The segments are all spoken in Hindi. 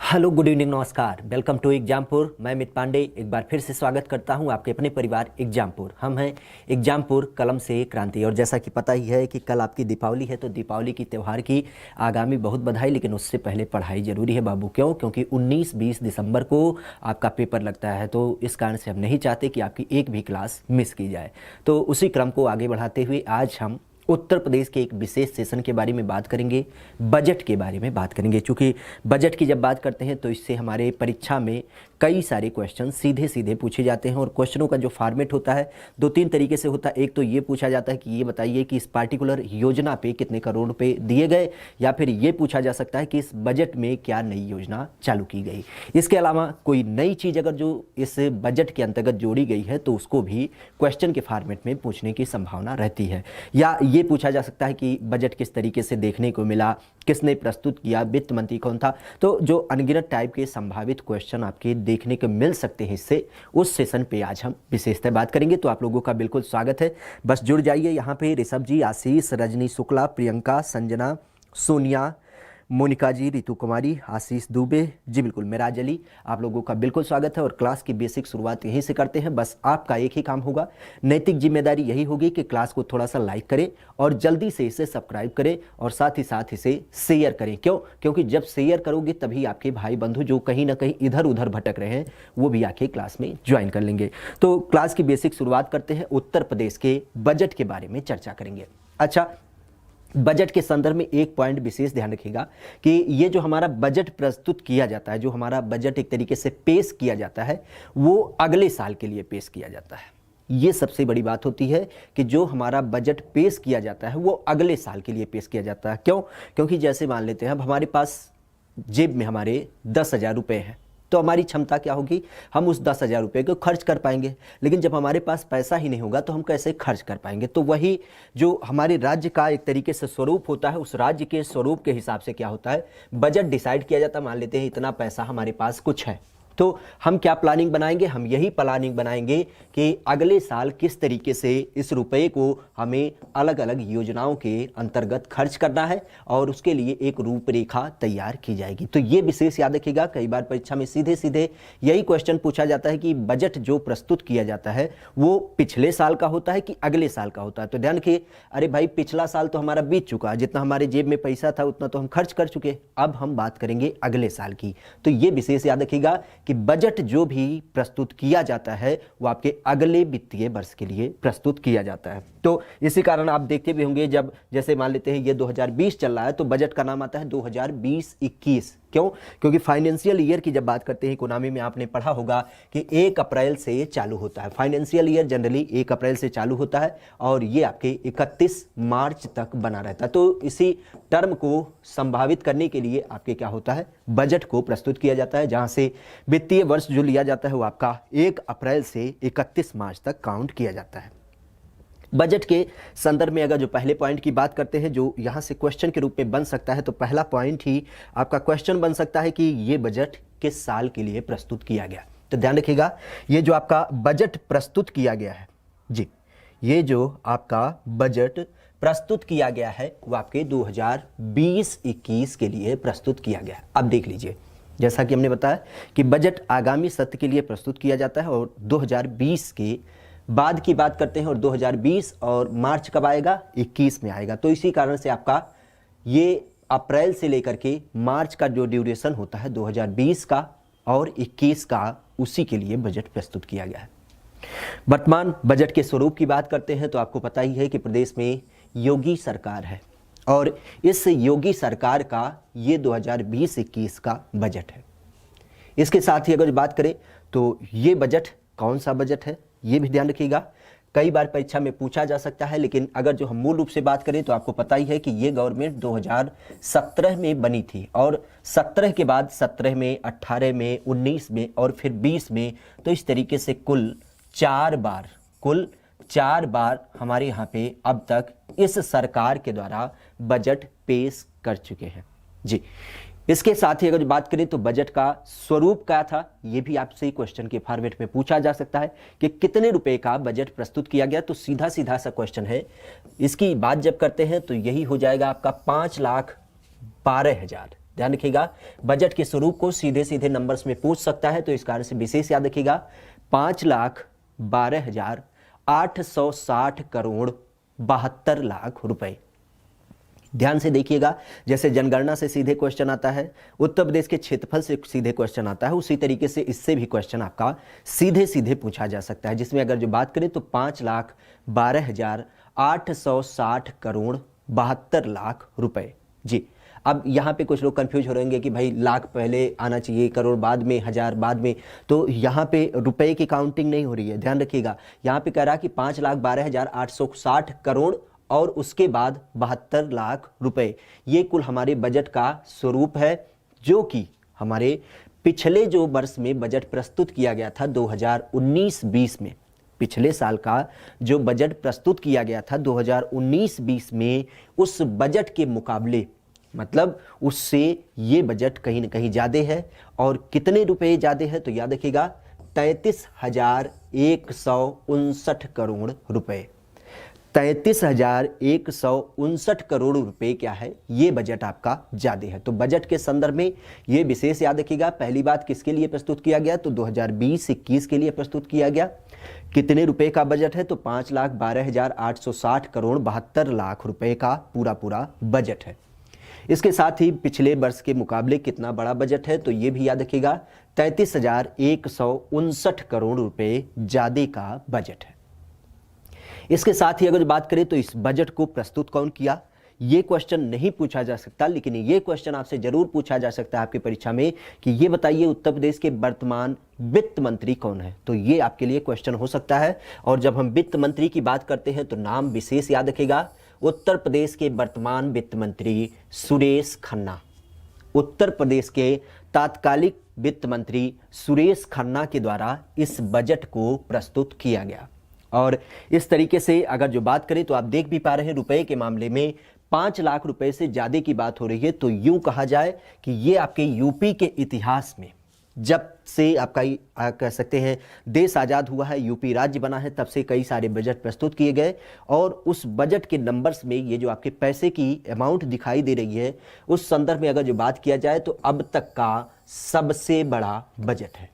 हेलो, गुड इवनिंग, नमस्कार। Welcome to Exampur. मैं अमित पांडे एक बार फिर से स्वागत करता हूं आपके अपने परिवार एग्जामपुर। हम हैं एग्जामपुर, कलम से क्रांति। और जैसा कि पता ही है कि कल आपकी दीपावली है, तो दीपावली की त्यौहार की आगामी बहुत बधाई। लेकिन उससे पहले पढ़ाई जरूरी है बाबू। क्यों? क्योंकि 19-20 दिसंबर को आपका पेपर लगता है। तो इस कारण से हम नहीं चाहते कि आपकी एक भी क्लास मिस की जाए। तो उसी क्रम को आगे बढ़ाते हुए आज हम उत्तर प्रदेश के एक विशेष सेशन के बारे में बात करेंगे, बजट के बारे में बात करेंगे। क्योंकि बजट की जब बात करते हैं तो इससे हमारे परीक्षा में कई सारे क्वेश्चन सीधे सीधे पूछे जाते हैं। और क्वेश्चनों का जो फॉर्मेट होता है 2-3 तरीके से होता है। एक तो ये पूछा जाता है कि ये बताइए कि इस पार्टिकुलर योजना पे कितने करोड़ रुपए दिए गए, या फिर ये पूछा जा सकता है कि इस बजट में क्या नई योजना चालू की गई। इसके अलावा कोई नई चीज़ अगर जो इस बजट के अंतर्गत जोड़ी गई है तो उसको भी क्वेश्चन के फॉर्मेट में पूछने की संभावना रहती है। या ये पूछा जा सकता है कि बजट किस तरीके से देखने को मिला, किसने प्रस्तुत किया, वित्त मंत्री कौन था। तो जो अनगिनत टाइप के संभावित क्वेश्चन आपके देखने को मिल सकते हैं इससे, उस सेशन पे आज हम विशेषतः बात करेंगे। तो आप लोगों का बिल्कुल स्वागत है। बस जुड़ जाइए। यहाँ पे ऋषभ जी, आशीष, रजनी शुक्ला, प्रियंका, संजना, सोनिया, मोनिका जी, रितु कुमारी, आशीष दुबे जी, बिल्कुल मिराज अली, आप लोगों का बिल्कुल स्वागत है। और क्लास की बेसिक शुरुआत यहीं से करते हैं। बस आपका एक ही काम होगा, नैतिक जिम्मेदारी यही होगी कि क्लास को थोड़ा सा लाइक करें और जल्दी से इसे सब्सक्राइब करें और साथ ही इसे शेयर करें। क्यों? क्योंकि जब शेयर करोगे तभी आपके भाई बंधु जो कहीं ना कहीं इधर उधर भटक रहे हैं वो भी आके क्लास में ज्वाइन कर लेंगे। तो क्लास की बेसिक शुरुआत करते हैं। उत्तर प्रदेश के बजट के बारे में चर्चा करेंगे। अच्छा, बजट के संदर्भ में एक पॉइंट विशेष ध्यान रखिएगा कि ये जो हमारा बजट प्रस्तुत किया जाता है, जो हमारा बजट एक तरीके से पेश किया जाता है, वो अगले साल के लिए पेश किया जाता है। ये सबसे बड़ी बात होती है कि जो हमारा बजट पेश किया जाता है वो अगले साल के लिए पेश किया जाता है। क्यों? क्योंकि जैसे मान लेते हैं अब हमारे पास जेब में हमारे 10,000 रुपये हैं, तो हमारी क्षमता क्या होगी, हम उस 10,000 रुपये को खर्च कर पाएंगे। लेकिन जब हमारे पास पैसा ही नहीं होगा तो हम कैसे खर्च कर पाएंगे। तो वही जो हमारे राज्य का एक तरीके से स्वरूप होता है, उस राज्य के स्वरूप के हिसाब से क्या होता है, बजट डिसाइड किया जाता है। मान लेते हैं इतना पैसा हमारे पास कुछ है, तो हम क्या प्लानिंग बनाएंगे, हम यही प्लानिंग बनाएंगे कि अगले साल किस तरीके से इस रुपए को हमें अलग अलग योजनाओं के अंतर्गत खर्च करना है और उसके लिए एक रूपरेखा तैयार की जाएगी। तो ये विशेष याद रखिएगा। कई बार परीक्षा में सीधे सीधे यही क्वेश्चन पूछा जाता है कि बजट जो प्रस्तुत किया जाता है वो पिछले साल का होता है कि अगले साल का होता है। तो ध्यान रखिए, अरे भाई पिछला साल तो हमारा बीत चुका, जितना हमारे जेब में पैसा था उतना तो हम खर्च कर चुके, अब हम बात करेंगे अगले साल की। तो ये विशेष याद रखिएगा कि बजट जो भी प्रस्तुत किया जाता है वो आपके अगले वित्तीय वर्ष के लिए प्रस्तुत किया जाता है। तो इसी कारण आप देखते भी होंगे, जब जैसे मान लेते हैं ये 2020 चल रहा है तो बजट का नाम आता है 2020-21। क्यों? क्योंकि फाइनेंशियल ईयर की जब बात करते हैं, इकोनॉमी में आपने पढ़ा होगा कि 1 अप्रैल से चालू होता है। फाइनेंशियल ईयर जनरली 1 अप्रैल से चालू होता है और ये आपके 31 मार्च तक बना रहता है। तो इसी टर्म को संभावित करने के लिए आपके क्या होता है, बजट को प्रस्तुत किया जाता है, जहां से वित्तीय वर्ष जो लिया जाता है वो आपका 1 अप्रैल से 31 मार्च तक काउंट किया जाता है। बजट के संदर्भ में अगर जो पहले पॉइंट की बात करते हैं जो यहाँ से क्वेश्चन के रूप में बन सकता है, तो पहला पॉइंट ही आपका क्वेश्चन बन सकता है कि ये बजट किस साल के लिए प्रस्तुत किया गया। तो ध्यान रखिएगा, ये जो आपका बजट प्रस्तुत किया गया है जी, ये जो आपका बजट प्रस्तुत किया गया है वो आपके 2020-21 के लिए प्रस्तुत किया गया है। अब देख लीजिए, जैसा कि हमने बताया कि बजट आगामी सत्र के लिए प्रस्तुत किया जाता है और 2020 के बाद की बात करते हैं। और 2020 और मार्च कब आएगा, 21 में आएगा। तो इसी कारण से आपका ये अप्रैल से लेकर के मार्च का जो ड्यूरेशन होता है 2020 का और 21 का, उसी के लिए बजट प्रस्तुत किया गया है। वर्तमान बजट के स्वरूप की बात करते हैं तो आपको पता ही है कि प्रदेश में योगी सरकार है और इस योगी सरकार का ये 2020-21 का बजट है। इसके साथ ही अगर बात करें तो ये बजट कौन सा बजट है ये भी ध्यान रखिएगा। कई बार परीक्षा में पूछा जा सकता है, लेकिन अगर जो हम मूल रूप से बात करें तो आपको पता ही है कि ये गवर्नमेंट 2017 में बनी थी और 17 के बाद 17 में, 18 में, 19 में और फिर 20 में, तो इस तरीके से कुल 4 बार हमारे यहाँ पे अब तक इस सरकार के द्वारा बजट पेश कर चुके हैं जी। इसके साथ ही अगर बात करें तो बजट का स्वरूप क्या था, यह भी आपसे क्वेश्चन के फॉर्मेट में पूछा जा सकता है कि कितने रुपए का बजट प्रस्तुत किया गया। तो सीधा सीधा सा क्वेश्चन है, इसकी बात जब करते हैं तो यही हो जाएगा आपका 5,12,000। ध्यान रखिएगा, बजट के स्वरूप को सीधे सीधे नंबर्स में पूछ सकता है, तो इस कारण से विशेष याद रखिएगा 5,12,860 करोड़ 72 लाख रुपए। ध्यान से देखिएगा, जैसे जनगणना से सीधे क्वेश्चन आता है, उत्तर प्रदेश के क्षेत्रफल से सीधे क्वेश्चन आता है, उसी तरीके से इससे भी क्वेश्चन आपका सीधे सीधे पूछा जा सकता है, जिसमें अगर जो बात करें तो 5,12,860 करोड़ 72 लाख रुपए। जी, अब यहाँ पे कुछ लोग कंफ्यूज हो रहेंगे कि भाई लाख पहले आना चाहिए, करोड़ बाद में, हजार बाद में, तो यहाँ पे रुपए की काउंटिंग नहीं हो रही है। ध्यान रखिएगा, यहाँ पे कह रहा कि 5,12,860 करोड़ और उसके बाद 72 लाख रुपए, ये कुल हमारे बजट का स्वरूप है, जो कि हमारे पिछले जो वर्ष में बजट प्रस्तुत किया गया था 2019-20 में, पिछले साल का जो बजट प्रस्तुत किया गया था 2019-20 में, उस बजट के मुकाबले, मतलब उससे ये बजट कहीं ना कहीं ज़्यादा है। और कितने रुपए ज़्यादा है, तो याद रखिएगा 33,159 करोड़ रुपए। 33,159 करोड़ रुपए क्या है, ये बजट आपका ज्यादा है। तो बजट के संदर्भ में ये विशेष याद रखिएगा, पहली बात किसके लिए प्रस्तुत किया गया, तो 2020-21 के लिए प्रस्तुत किया गया। कितने रुपए का बजट है, तो 5,12,860 करोड़ 72 लाख रुपए का पूरा बजट है। इसके साथ ही पिछले वर्ष के मुकाबले कितना बड़ा बजट है, तो ये भी याद रखिएगा 33,159 करोड़ रुपए ज्यादा का बजट है। इसके साथ ही अगर बात करें तो इस बजट को प्रस्तुत कौन किया, ये क्वेश्चन नहीं पूछा जा सकता, लेकिन ये क्वेश्चन आपसे जरूर पूछा जा सकता है आपकी परीक्षा में कि ये बताइए उत्तर प्रदेश के वर्तमान वित्त मंत्री कौन है, तो ये आपके लिए क्वेश्चन हो सकता है। और जब हम वित्त मंत्री की बात करते हैं तो नाम विशेष याद रखेगा, उत्तर प्रदेश के वर्तमान वित्त मंत्री सुरेश खन्ना। उत्तर प्रदेश के तात्कालिक वित्त मंत्री सुरेश खन्ना के द्वारा इस बजट को प्रस्तुत किया गया। और इस तरीके से अगर जो बात करें तो आप देख भी पा रहे हैं, रुपए के मामले में 5 लाख रुपए से ज़्यादा की बात हो रही है। तो यूं कहा जाए कि ये आपके यूपी के इतिहास में, जब से आपका कह सकते हैं देश आज़ाद हुआ है, यूपी राज्य बना है, तब से कई सारे बजट प्रस्तुत किए गए। और उस बजट के नंबर्स में ये जो आपके पैसे की अमाउंट दिखाई दे रही है, उस संदर्भ में अगर जो बात किया जाए तो अब तक का सबसे बड़ा बजट है।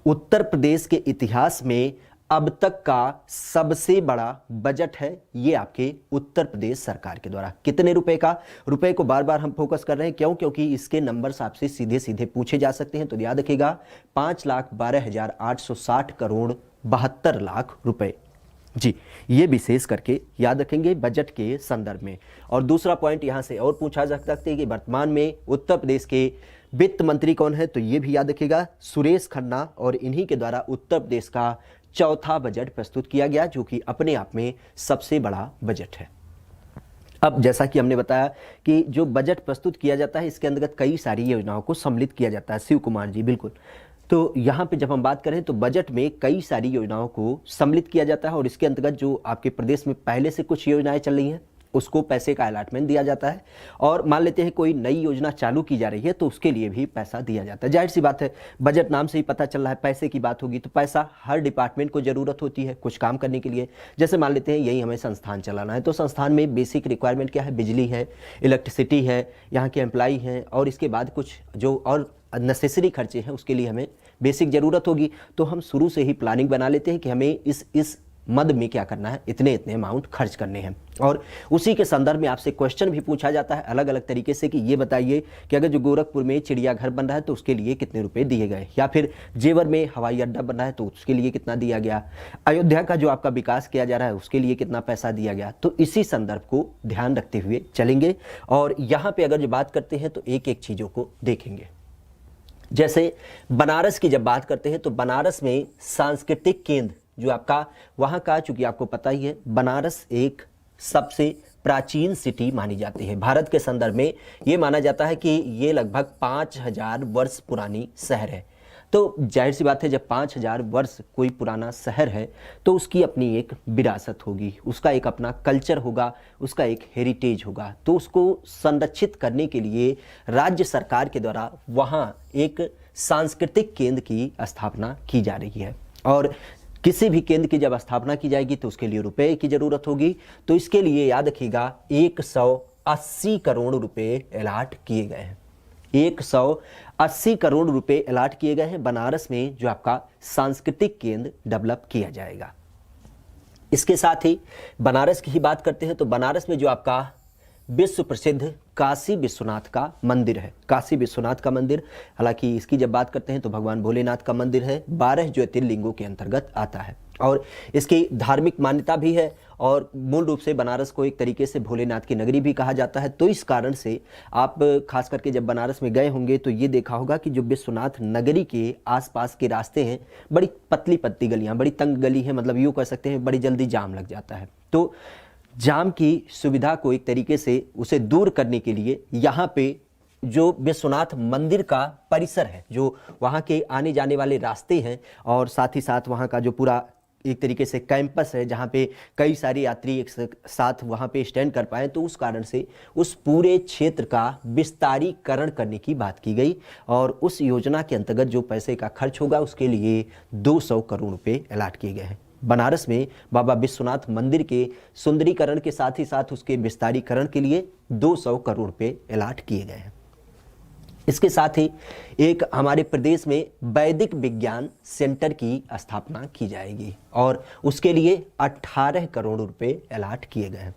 उत्तर प्रदेश के इतिहास में अब तक का सबसे बड़ा बजट है ये आपके उत्तर प्रदेश सरकार के द्वारा। कितने रुपए का, रुपए को बार बार हम फोकस कर रहे हैं, क्यों, क्योंकि इसके नंबर्स आपसे सीधे सीधे पूछे जा सकते हैं। तो याद रखिएगा 5,12,860 करोड़ 72 लाख रुपए। जी, ये विशेष करके याद रखेंगे बजट के संदर्भ में। और दूसरा पॉइंट यहाँ से और पूछा जा सकता है कि वर्तमान में उत्तर प्रदेश के वित्त मंत्री कौन है, तो ये भी याद रखिएगा सुरेश खन्ना, और इन्हीं के द्वारा उत्तर प्रदेश का चौथा बजट प्रस्तुत किया गया, जो कि अपने आप में सबसे बड़ा बजट है। अब जैसा कि हमने बताया कि जो बजट प्रस्तुत किया जाता है, इसके अंतर्गत कई सारी योजनाओं को सम्मिलित किया जाता है। शिव कुमार जी, बिल्कुल। तो यहाँ पे जब हम बात करें तो बजट में कई सारी योजनाओं को सम्मिलित किया जाता है, और इसके अंतर्गत जो आपके प्रदेश में पहले से कुछ योजनाएं चल रही हैं उसको पैसे का अलॉटमेंट दिया जाता है। और मान लेते हैं कोई नई योजना चालू की जा रही है तो उसके लिए भी पैसा दिया जाता है। जाहिर सी बात है, बजट नाम से ही पता चल रहा है पैसे की बात होगी, तो पैसा हर डिपार्टमेंट को ज़रूरत होती है कुछ काम करने के लिए। जैसे मान लेते हैं यही हमें संस्थान चलाना है, तो संस्थान में बेसिक रिक्वायरमेंट क्या है, बिजली है, इलेक्ट्रिसिटी है, यहाँ के एम्प्लॉई हैं, और इसके बाद कुछ जो और नेसेसरी खर्चे हैं उसके लिए हमें बेसिक ज़रूरत होगी। तो हम शुरू से ही प्लानिंग बना लेते हैं कि हमें इस मद में क्या करना है, इतने अमाउंट खर्च करने हैं। और उसी के संदर्भ में आपसे क्वेश्चन भी पूछा जाता है अलग अलग तरीके से कि ये बताइए कि अगर जो गोरखपुर में चिड़ियाघर बन रहा है तो उसके लिए कितने रुपए दिए गए, या फिर जेवर में हवाई अड्डा बन रहा है तो उसके लिए कितना दिया गया, अयोध्या का जो आपका विकास किया जा रहा है उसके लिए कितना पैसा दिया गया। तो इसी संदर्भ को ध्यान रखते हुए चलेंगे। और यहाँ पे अगर जो बात करते हैं तो एक एक चीज़ों को देखेंगे। जैसे बनारस की जब बात करते हैं तो बनारस में सांस्कृतिक केंद्र जो आपका वहाँ का, चूंकि आपको पता ही है बनारस एक सबसे प्राचीन सिटी मानी जाती है भारत के संदर्भ में। ये माना जाता है कि ये लगभग 5,000 वर्ष पुरानी शहर है। तो जाहिर सी बात है, जब 5,000 वर्ष कोई पुराना शहर है तो उसकी अपनी एक विरासत होगी, उसका एक अपना कल्चर होगा, उसका एक हेरिटेज होगा। तो उसको संरक्षित करने के लिए राज्य सरकार के द्वारा वहाँ एक सांस्कृतिक केंद्र की स्थापना की जा रही है। और किसी भी केंद्र की जब स्थापना की जाएगी तो उसके लिए रुपए की जरूरत होगी। तो इसके लिए याद रखिएगा 180 करोड़ रुपए अलॉट किए गए हैं। 180 करोड़ रुपए अलॉट किए गए हैं बनारस में, जो आपका सांस्कृतिक केंद्र डेवलप किया जाएगा। इसके साथ ही बनारस की ही बात करते हैं तो बनारस में जो आपका विश्व प्रसिद्ध काशी विश्वनाथ का मंदिर है, काशी विश्वनाथ का मंदिर, हालांकि इसकी जब बात करते हैं तो भगवान भोलेनाथ का मंदिर है, 12 ज्योतिर्लिंगों के अंतर्गत आता है और इसकी धार्मिक मान्यता भी है और मूल रूप से बनारस को एक तरीके से भोलेनाथ की नगरी भी कहा जाता है। तो इस कारण से आप खास करके जब बनारस में गए होंगे तो ये देखा होगा कि जो विश्वनाथ नगरी के आसपास के रास्ते हैं, बड़ी पतली पतली गलियां, बड़ी तंग गली है, मतलब यूँ कह सकते हैं बड़ी जल्दी जाम लग जाता है। तो जाम की सुविधा को एक तरीके से उसे दूर करने के लिए यहाँ पे जो विश्वनाथ मंदिर का परिसर है, जो वहाँ के आने जाने वाले रास्ते हैं और साथ ही साथ वहाँ का जो पूरा एक तरीके से कैंपस है जहाँ पे कई सारे यात्री एक साथ वहाँ पे स्टैंड कर पाए, तो उस कारण से उस पूरे क्षेत्र का विस्तारीकरण करने की बात की गई और उस योजना के अंतर्गत जो पैसे का खर्च होगा उसके लिए 200 करोड़ रुपए अलॉट किए गए हैं। बनारस में बाबा विश्वनाथ मंदिर के सुंदरीकरण के साथ ही साथ उसके विस्तारीकरण के लिए 200 करोड़ रुपए अलॉट किए गए हैं। इसके साथ ही एक हमारे प्रदेश में वैदिक विज्ञान सेंटर की स्थापना की जाएगी और उसके लिए 18 करोड़ रुपए अलॉट किए गए हैं।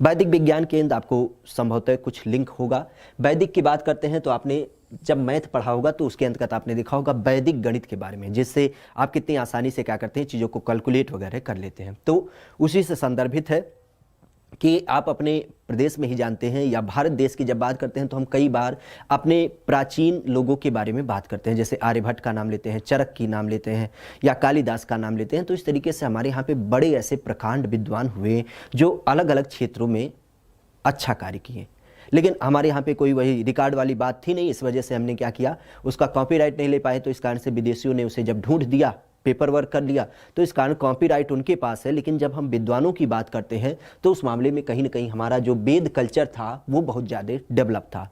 वैदिक विज्ञान केंद्र आपको संभवतः कुछ लिंक होगा। वैदिक की बात करते हैं तो आपने जब मैथ पढ़ा होगा तो उसके अंतर्गत आपने देखा होगा वैदिक गणित के बारे में, जिससे आप कितनी आसानी से क्या करते हैं, चीज़ों को कैलकुलेट वगैरह कर लेते हैं। तो उसी से संदर्भित है कि आप अपने प्रदेश में ही जानते हैं या भारत देश की जब बात करते हैं तो हम कई बार अपने प्राचीन लोगों के बारे में बात करते हैं, जैसे आर्यभट्ट का नाम लेते हैं, चरक की नाम लेते हैं या कालिदास का नाम लेते हैं। तो इस तरीके से हमारे यहाँ पे बड़े ऐसे प्रकांड विद्वान हुए जो अलग अलग क्षेत्रों में अच्छा कार्य किए, लेकिन हमारे यहाँ पे कोई वही रिकॉर्ड वाली बात थी नहीं। इस वजह से हमने क्या किया, उसका कॉपीराइट नहीं ले पाए, तो इस कारण से विदेशियों ने उसे जब ढूंढ दिया, पेपर वर्क कर लिया, तो इस कारण कॉपीराइट उनके पास है। लेकिन जब हम विद्वानों की बात करते हैं तो उस मामले में कहीं ना कहीं हमारा जो वेद कल्चर था वो बहुत ज़्यादा डेवलप था।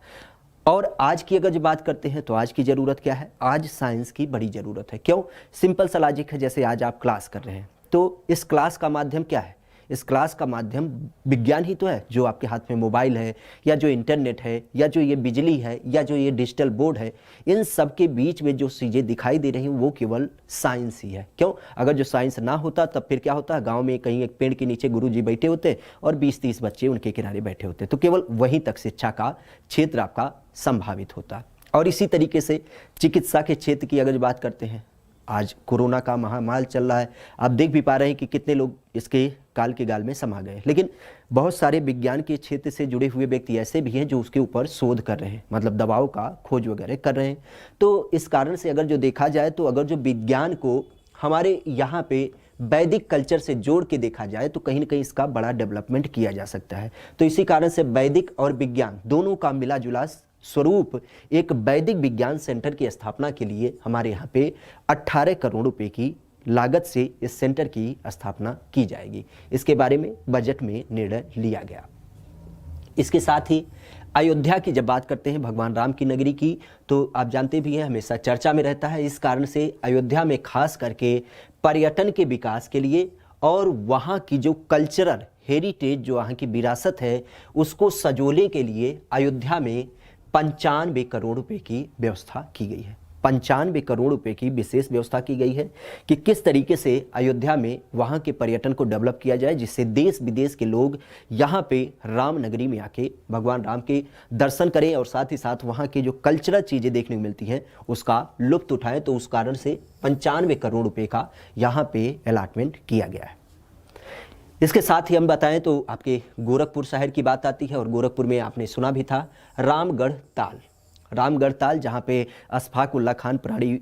और आज की अगर जो बात करते हैं तो आज की ज़रूरत क्या है, आज साइंस की बड़ी ज़रूरत है। क्यों? सिंपल सा लॉजिक है, जैसे आज आप क्लास कर रहे हैं तो इस क्लास का माध्यम क्या है, इस क्लास का माध्यम विज्ञान ही तो है। जो आपके हाथ में मोबाइल है या जो इंटरनेट है या जो ये बिजली है या जो ये डिजिटल बोर्ड है, इन सब के बीच में जो चीज़ें दिखाई दे रही हैं वो केवल साइंस ही है। क्यों? अगर जो साइंस ना होता तब फिर क्या होता, गांव में कहीं एक पेड़ के नीचे गुरुजी बैठे होते और 20-30 बच्चे उनके किनारे बैठे होते, तो केवल वहीं तक शिक्षा का क्षेत्र आपका संभावित होता। और इसी तरीके से चिकित्सा के क्षेत्र की अगर बात करते हैं, आज कोरोना का महामारी चल रहा है, आप देख भी पा रहे हैं कि कितने लोग इसके काल के गाल में समा गए। लेकिन बहुत सारे विज्ञान के क्षेत्र से जुड़े हुए व्यक्ति ऐसे भी हैं जो उसके ऊपर शोध कर रहे हैं, मतलब दवाओं का खोज वगैरह कर रहे हैं। तो इस कारण से अगर जो देखा जाए तो अगर जो विज्ञान को हमारे यहाँ पे वैदिक कल्चर से जोड़ के देखा जाए तो कहीं ना कहीं इसका बड़ा डेवलपमेंट किया जा सकता है। तो इसी कारण से वैदिक और विज्ञान दोनों का मिला जुला स्वरूप एक वैदिक विज्ञान सेंटर की स्थापना के लिए हमारे यहाँ पे 18 करोड़ रुपए की लागत से इस सेंटर की स्थापना की जाएगी। इसके बारे में बजट में निर्णय लिया गया। इसके साथ ही अयोध्या की जब बात करते हैं, भगवान राम की नगरी की, तो आप जानते भी हैं हमेशा चर्चा में रहता है। इस कारण से अयोध्या में खास करके पर्यटन के विकास के लिए और वहाँ की जो कल्चरल हेरिटेज, जो वहाँ की विरासत है, उसको सजोने के लिए अयोध्या में 95 करोड़ रुपए की व्यवस्था की गई है। 95 करोड़ रुपए की विशेष व्यवस्था की गई है कि किस तरीके से अयोध्या में वहाँ के पर्यटन को डेवलप किया जाए, जिससे देश विदेश के लोग यहाँ पे राम नगरी में आके भगवान राम के दर्शन करें और साथ ही साथ वहाँ के जो कल्चरल चीज़ें देखने को मिलती हैं उसका लुत्फ उठाएं। तो उस कारण से 95 करोड़ रुपये का यहाँ पे अलॉटमेंट किया गया है। इसके साथ ही हम बताएं तो आपके गोरखपुर शहर की बात आती है और गोरखपुर में आपने सुना भी था रामगढ़ ताल, रामगढ़ ताल, जहां पे अशफाक उल्ला खान प्राणी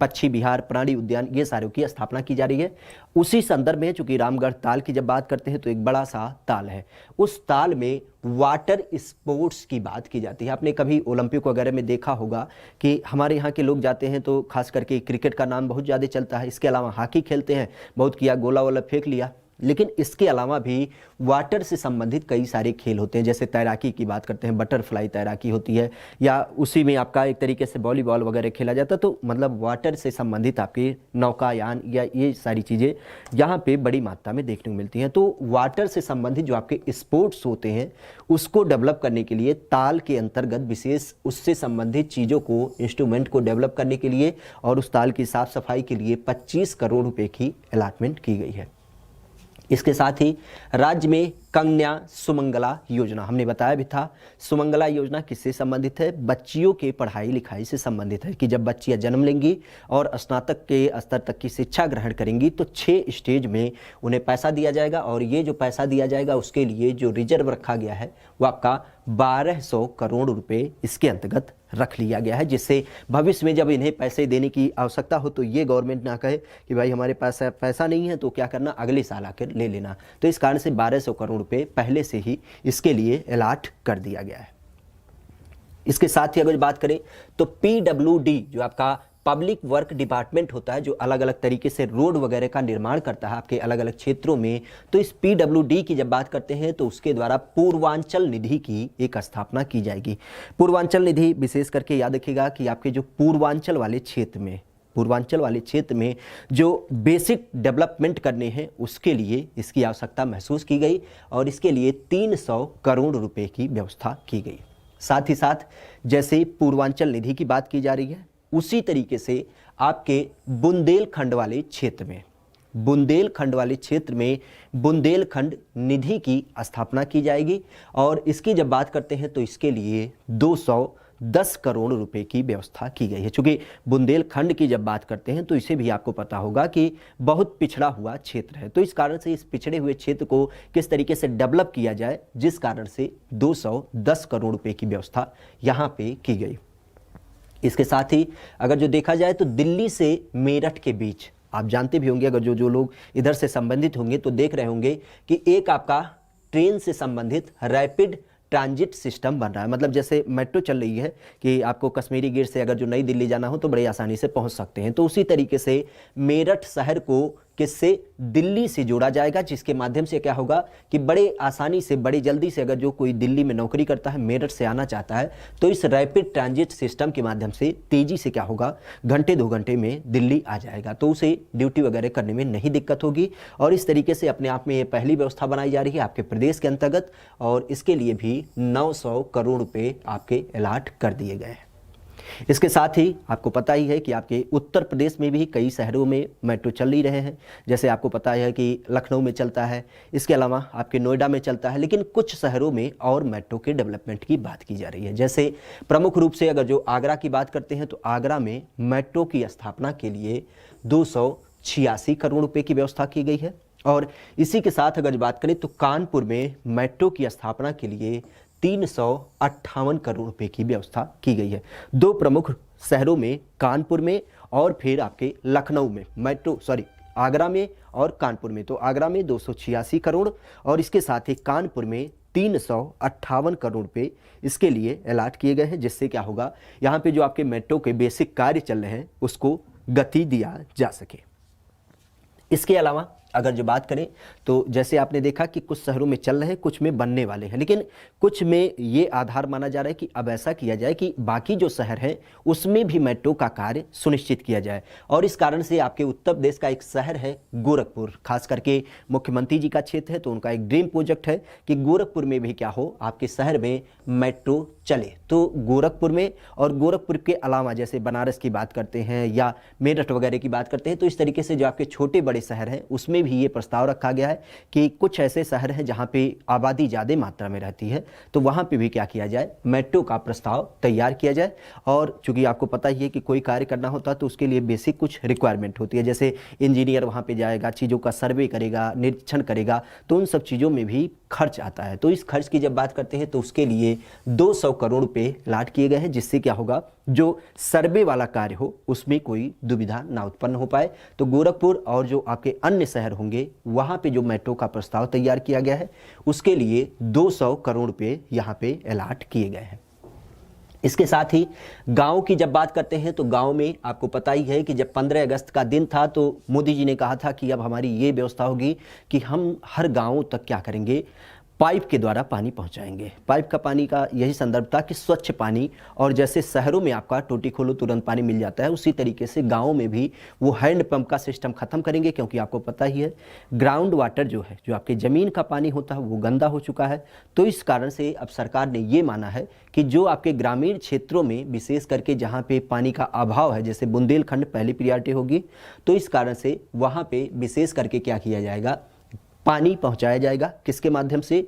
पक्षी विहार प्राणी उद्यान ये सारों की स्थापना की जा रही है। उसी संदर्भ में चूंकि रामगढ़ ताल की जब बात करते हैं तो एक बड़ा सा ताल है, उस ताल में वाटर स्पोर्ट्स की बात की जाती है। आपने कभी ओलंपिक वगैरह में देखा होगा कि हमारे यहाँ के लोग जाते हैं तो खास करके क्रिकेट का नाम बहुत ज़्यादा चलता है, इसके अलावा हॉकी खेलते हैं, बहुत किया, गोला वोला फेंक लिया, लेकिन इसके अलावा भी वाटर से संबंधित कई सारे खेल होते हैं, जैसे तैराकी की बात करते हैं, बटरफ्लाई तैराकी होती है, या उसी में आपका एक तरीके से वॉलीबॉल वगैरह खेला जाता है। तो मतलब वाटर से संबंधित आपके नौकायान या ये सारी चीज़ें यहाँ पे बड़ी मात्रा में देखने को मिलती हैं। तो वाटर से संबंधित जो आपके स्पोर्ट्स होते हैं उसको डेवलप करने के लिए ताल के अंतर्गत विशेष उससे संबंधित चीज़ों को, इंस्ट्रूमेंट को डेवलप करने के लिए और उस ताल की साफ सफाई के लिए 25 करोड़ रुपए की अलॉटमेंट की गई है। इसके साथ ही राज्य में कन्या सुमंगला योजना, हमने बताया भी था, सुमंगला योजना किससे संबंधित है? बच्चियों के पढ़ाई लिखाई से संबंधित है कि जब बच्चियां जन्म लेंगी और स्नातक के स्तर तक की शिक्षा ग्रहण करेंगी तो 6 स्टेज में उन्हें पैसा दिया जाएगा, और ये जो पैसा दिया जाएगा उसके लिए जो रिजर्व रखा गया है वो आपका 1200 करोड़ रुपए इसके अंतर्गत रख लिया गया है, जिससे भविष्य में जब इन्हें पैसे देने की आवश्यकता हो तो ये गवर्नमेंट ना कहे कि भाई हमारे पास पैसा नहीं है तो क्या करना, अगले साल आकर ले लेना। तो इस कारण से 1200 करोड़ रुपए पहले से ही इसके लिए अलॉट कर दिया गया है। इसके साथ ही अगर बात करें तो PWD जो आपका पब्लिक वर्क डिपार्टमेंट होता है, जो अलग अलग तरीके से रोड वगैरह का निर्माण करता है आपके अलग अलग क्षेत्रों में, तो इस PWD की जब बात करते हैं तो उसके द्वारा पूर्वांचल निधि की एक स्थापना की जाएगी। पूर्वांचल निधि विशेष करके याद रखिएगा कि आपके जो पूर्वांचल वाले क्षेत्र में जो बेसिक डेवलपमेंट करने हैं उसके लिए इसकी आवश्यकता महसूस की गई और इसके लिए 300 करोड़ रुपए की व्यवस्था की गई। साथ ही साथ जैसे पूर्वांचल निधि की बात की जा रही है उसी तरीके से आपके बुंदेलखंड वाले क्षेत्र में बुंदेलखंड निधि की स्थापना की जाएगी, और इसकी जब बात करते हैं तो इसके लिए 210 करोड़ रुपए की व्यवस्था की गई है। चूंकि बुंदेलखंड की जब बात करते हैं तो इसे भी आपको पता होगा कि बहुत पिछड़ा हुआ क्षेत्र है, तो इस कारण से इस पिछड़े हुए क्षेत्र को किस तरीके से डेवलप किया जाए, जिस कारण से 210 करोड़ रुपए की व्यवस्था यहाँ पे की गई। इसके साथ ही अगर जो देखा जाए तो दिल्ली से मेरठ के बीच, आप जानते भी होंगे, अगर जो लोग इधर से संबंधित होंगे तो देख रहे होंगे कि एक आपका ट्रेन से संबंधित रैपिड ट्रांजिट सिस्टम बन रहा है। मतलब जैसे मेट्रो चल रही है कि आपको कश्मीरी गेट से अगर जो नई दिल्ली जाना हो तो बड़ी आसानी से पहुंच सकते हैं, तो उसी तरीके से मेरठ शहर को किससे, दिल्ली से जोड़ा जाएगा, जिसके माध्यम से क्या होगा कि बड़े आसानी से, बड़ी जल्दी से अगर जो कोई दिल्ली में नौकरी करता है, मेरठ से आना चाहता है, तो इस रैपिड ट्रांजिट सिस्टम के माध्यम से तेजी से क्या होगा, घंटे 2 घंटे में दिल्ली आ जाएगा, तो उसे ड्यूटी वगैरह करने में नहीं दिक्कत होगी। और इस तरीके से अपने आप में ये पहली व्यवस्था बनाई जा रही है आपके प्रदेश के अंतर्गत, और इसके लिए भी 900 करोड़ रुपए आपके अलॉट कर दिए गए हैं। इसके साथ ही आपको पता ही है कि आपके उत्तर प्रदेश में भी कई शहरों में मेट्रो चल ही रहे हैं, जैसे आपको पता है कि लखनऊ में चलता है, इसके अलावा आपके नोएडा में चलता है, लेकिन कुछ शहरों में और मेट्रो के डेवलपमेंट की बात की जा रही है। जैसे प्रमुख रूप से अगर जो आगरा की बात करते हैं तो आगरा में मेट्रो की स्थापना के लिए 286 करोड़ रुपए की व्यवस्था की गई है, और इसी के साथ अगर बात करें तो कानपुर में मेट्रो की स्थापना के लिए 358 करोड़ रुपए की व्यवस्था की गई है। 2 प्रमुख शहरों में, कानपुर में और फिर आपके लखनऊ में मेट्रो, आगरा में और कानपुर में, तो आगरा में 286 करोड़ और इसके साथ ही कानपुर में 358 करोड़ रुपए इसके लिए अलॉट किए गए हैं, जिससे क्या होगा, यहाँ पे जो आपके मेट्रो के बेसिक कार्य चल रहे हैं उसको गति दिया जा सके। इसके अलावा अगर जो बात करें तो जैसे आपने देखा कि कुछ शहरों में चल रहे हैं, कुछ में बनने वाले हैं, लेकिन कुछ में ये आधार माना जा रहा है कि अब ऐसा किया जाए कि बाकी जो शहर हैं उसमें भी मेट्रो का कार्य सुनिश्चित किया जाए। और इस कारण से आपके उत्तर प्रदेश का एक शहर है गोरखपुर, खास करके मुख्यमंत्री जी का क्षेत्र है, तो उनका एक ड्रीम प्रोजेक्ट है कि गोरखपुर में भी क्या हो, आपके शहर में मेट्रो चले। तो गोरखपुर में, और गोरखपुर के अलावा जैसे बनारस की बात करते हैं या मेरठ वगैरह की बात करते हैं, तो इस तरीके से जो आपके छोटे बड़े शहर हैं उसमें भी ये प्रस्ताव रखा गया है कि कुछ ऐसे शहर हैं जहां पे आबादी ज़्यादा मात्रा में रहती है, तो वहां पे भी क्या किया जाए, मेट्रो का प्रस्ताव तैयार किया जाए। और चूंकि आपको पता ही है कि कोई कार्य करना होता है तो उसके लिए बेसिक कुछ रिक्वायरमेंट होती है, जैसे इंजीनियर वहां पे जाएगा, चीज़ों का सर्वे करेगा, निरीक्षण करेगा, तो उन सब चीज़ों में भी खर्च आता है। तो इस खर्च की जब बात करते हैं तो उसके लिए 200 करोड़ रुपए लाट किए गए हैं, जिससे क्या होगा, जो सर्वे वाला कार्य हो उसमें कोई दुविधा ना उत्पन्न हो पाए। तो गोरखपुर और जो आपके अन्य शहर होंगे वहां पे जो मेट्रो का प्रस्ताव तैयार किया गया है उसके लिए 200 करोड़ रुपए यहाँ पे अलॉट किए गए हैं। इसके साथ ही गांव की जब बात करते हैं तो गांव में आपको पता ही है कि जब 15 अगस्त का दिन था तो मोदी जी ने कहा था कि अब हमारी ये व्यवस्था होगी कि हम हर गांव तक क्या करेंगे, पाइप के द्वारा पानी पहुंचाएंगे। पाइप का पानी का यही संदर्भ था कि स्वच्छ पानी, और जैसे शहरों में आपका टोटी खोलो तुरंत पानी मिल जाता है, उसी तरीके से गाँव में भी वो हैंड पंप का सिस्टम खत्म करेंगे, क्योंकि आपको पता ही है ग्राउंड वाटर जो है, जो आपके ज़मीन का पानी होता है, वो गंदा हो चुका है। तो इस कारण से अब सरकार ने ये माना है कि जो आपके ग्रामीण क्षेत्रों में विशेष करके जहाँ पे पानी का अभाव है, जैसे बुंदेलखंड पहली प्रियॉरिटी होगी, तो इस कारण से वहाँ पे विशेष करके क्या किया जाएगा, पानी पहुंचाया जाएगा। किसके माध्यम से?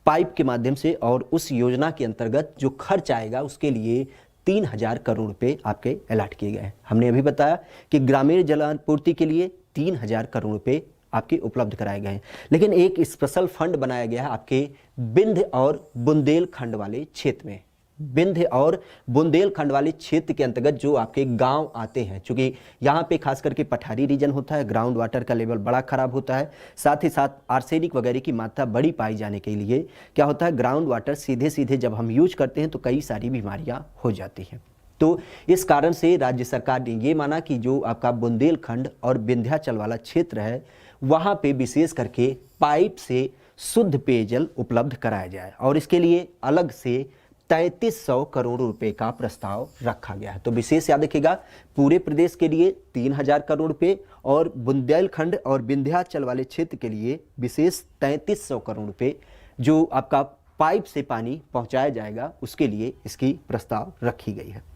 पाइप के माध्यम से। और उस योजना के अंतर्गत जो खर्च आएगा उसके लिए 3,000 करोड़ रुपए आपके अलॉट किए गए हैं। हमने अभी बताया कि ग्रामीण जलापूर्ति के लिए 3,000 करोड़ रुपए आपके उपलब्ध कराए गए हैं। लेकिन एक स्पेशल फंड बनाया गया है आपके विंध्य और बुंदेलखंड वाले क्षेत्र में। विंध्य और बुंदेलखंड वाले क्षेत्र के अंतर्गत जो आपके गांव आते हैं, चूंकि यहाँ पे खास करके पठारी रीजन होता है, ग्राउंड वाटर का लेवल बड़ा खराब होता है, साथ ही साथ आर्सेनिक वगैरह की मात्रा बड़ी पाई जाने के लिए क्या होता है, ग्राउंड वाटर सीधे सीधे जब हम यूज करते हैं तो कई सारी बीमारियां हो जाती हैं। तो इस कारण से राज्य सरकार ने ये माना कि जो आपका बुंदेलखंड और विंध्याचल वाला क्षेत्र है वहाँ पे विशेष करके पाइप से शुद्ध पेयजल उपलब्ध कराया जाए, और इसके लिए अलग से 3300 करोड़ रुपए का प्रस्ताव रखा गया है। तो विशेष याद रखिएगा, पूरे प्रदेश के लिए 3,000 करोड़ रुपए और बुंदेलखंड और विंध्याचल वाले क्षेत्र के लिए विशेष 3300 करोड़ रुपए जो आपका पाइप से पानी पहुंचाया जाएगा, उसके लिए इसकी प्रस्ताव रखी गई है।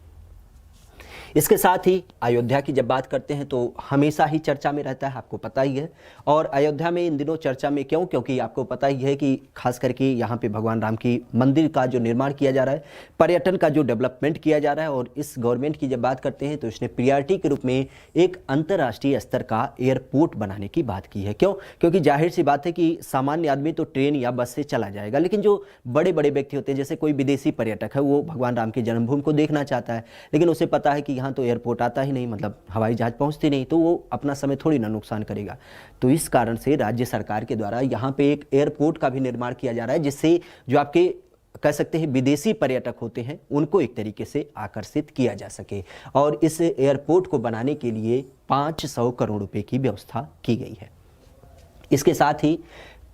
इसके साथ ही अयोध्या की जब बात करते हैं तो हमेशा ही चर्चा में रहता है, आपको पता ही है। और अयोध्या में इन दिनों चर्चा में क्यों? क्योंकि आपको पता ही है कि खास करके यहाँ पे भगवान राम की मंदिर का जो निर्माण किया जा रहा है, पर्यटन का जो डेवलपमेंट किया जा रहा है, और इस गवर्नमेंट की जब बात करते हैं तो इसने प्रियॉरिटी के रूप में एक अंतर्राष्ट्रीय स्तर का एयरपोर्ट बनाने की बात की है। क्यों? क्योंकि जाहिर सी बात है कि सामान्य आदमी तो ट्रेन या बस से चला जाएगा, लेकिन जो बड़े बड़े व्यक्ति होते हैं, जैसे कोई विदेशी पर्यटक है, वो भगवान राम की जन्मभूमि को देखना चाहता है, लेकिन उसे पता है कि यहाँ तो एयरपोर्ट आता ही नहीं, मतलब हवाई जहाज पहुंचती नहीं, तो वो अपना समय थोड़ी ना नुकसान करेगा। तो इस कारण से राज्य सरकार के द्वारा यहाँ पे एक एयरपोर्ट का भी निर्माण किया जा रहा है, जिससे जो आपके कह सकते हैं विदेशी पर्यटक होते हैं उनको एक तरीके से आकर्षित किया जा सके। और इस एयरपोर्ट को बनाने के लिए 500 करोड़ रुपए की व्यवस्था की गई है। इसके साथ ही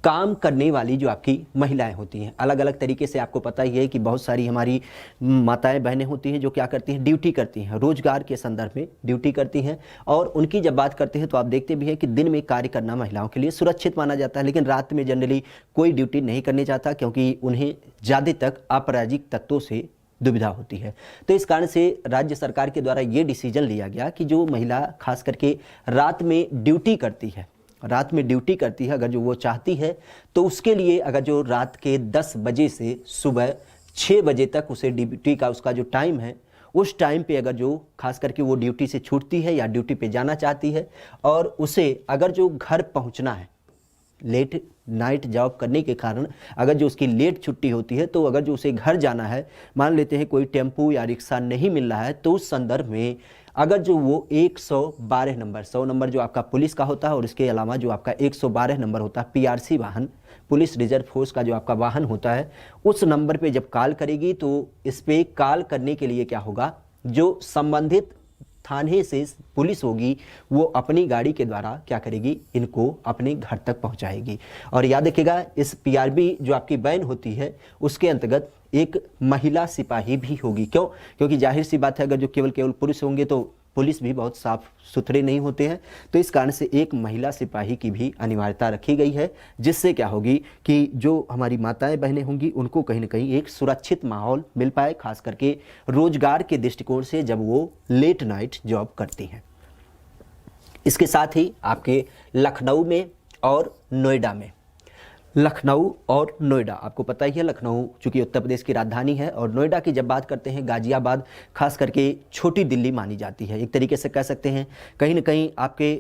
काम करने वाली जो आपकी महिलाएं होती हैं, अलग अलग तरीके से आपको पता ही है कि बहुत सारी हमारी माताएं बहनें होती हैं जो क्या करती हैं, ड्यूटी करती हैं, रोजगार के संदर्भ में ड्यूटी करती हैं। और उनकी जब बात करते हैं तो आप देखते भी हैं कि दिन में कार्य करना महिलाओं के लिए सुरक्षित माना जाता है, लेकिन रात में जनरली कोई ड्यूटी नहीं करनी चाहता, क्योंकि उन्हें ज़्यादा तक आपराधिक तत्वों से दुविधा होती है। तो इस कारण से राज्य सरकार के द्वारा ये डिसीजन लिया गया कि जो महिला खास करके रात में ड्यूटी करती है, अगर जो वो चाहती है तो उसके लिए अगर जो रात के 10 बजे से सुबह 6 बजे तक उसे ड्यूटी का उसका जो टाइम है, उस टाइम पे अगर जो खास करके वो ड्यूटी से छूटती है या ड्यूटी पे जाना चाहती है, और उसे अगर जो घर पहुंचना है, लेट नाइट जॉब करने के कारण अगर जो उसकी लेट छुट्टी होती है, तो अगर जो उसे घर जाना है, मान लेते हैं कोई टेम्पू या रिक्शा नहीं मिल रहा है, तो उस संदर्भ में अगर जो वो 112 नंबर, 100 नंबर जो आपका पुलिस का होता है, और इसके अलावा जो आपका 112 नंबर होता है पीआरसी वाहन, पुलिस रिजर्व फोर्स का जो आपका वाहन होता है, उस नंबर पे जब कॉल करेगी तो इस पे कॉल करने के लिए क्या होगा, जो संबंधित थाने से पुलिस होगी वो अपनी गाड़ी के द्वारा क्या करेगी, इनको अपने घर तक पहुंचाएगी। और याद रखिएगा, इस पीआरबी जो आपकी वैन होती है उसके अंतर्गत एक महिला सिपाही भी होगी। क्यों? क्योंकि जाहिर सी बात है, अगर जो केवल पुरुष होंगे तो पुलिस भी बहुत साफ सुथरे नहीं होते हैं, तो इस कारण से एक महिला सिपाही की भी अनिवार्यता रखी गई है, जिससे क्या होगी कि जो हमारी माताएं बहनें होंगी उनको कहीं ना कहीं एक सुरक्षित माहौल मिल पाए, खास करके रोजगार के दृष्टिकोण से जब वो लेट नाइट जॉब करती हैं। इसके साथ ही आपके लखनऊ में और नोएडा में, लखनऊ और नोएडा आपको पता ही है, लखनऊ चूंकि उत्तर प्रदेश की राजधानी है, और नोएडा की जब बात करते हैं, गाजियाबाद खास करके छोटी दिल्ली मानी जाती है, एक तरीके से कह सकते हैं कहीं ना कहीं आपके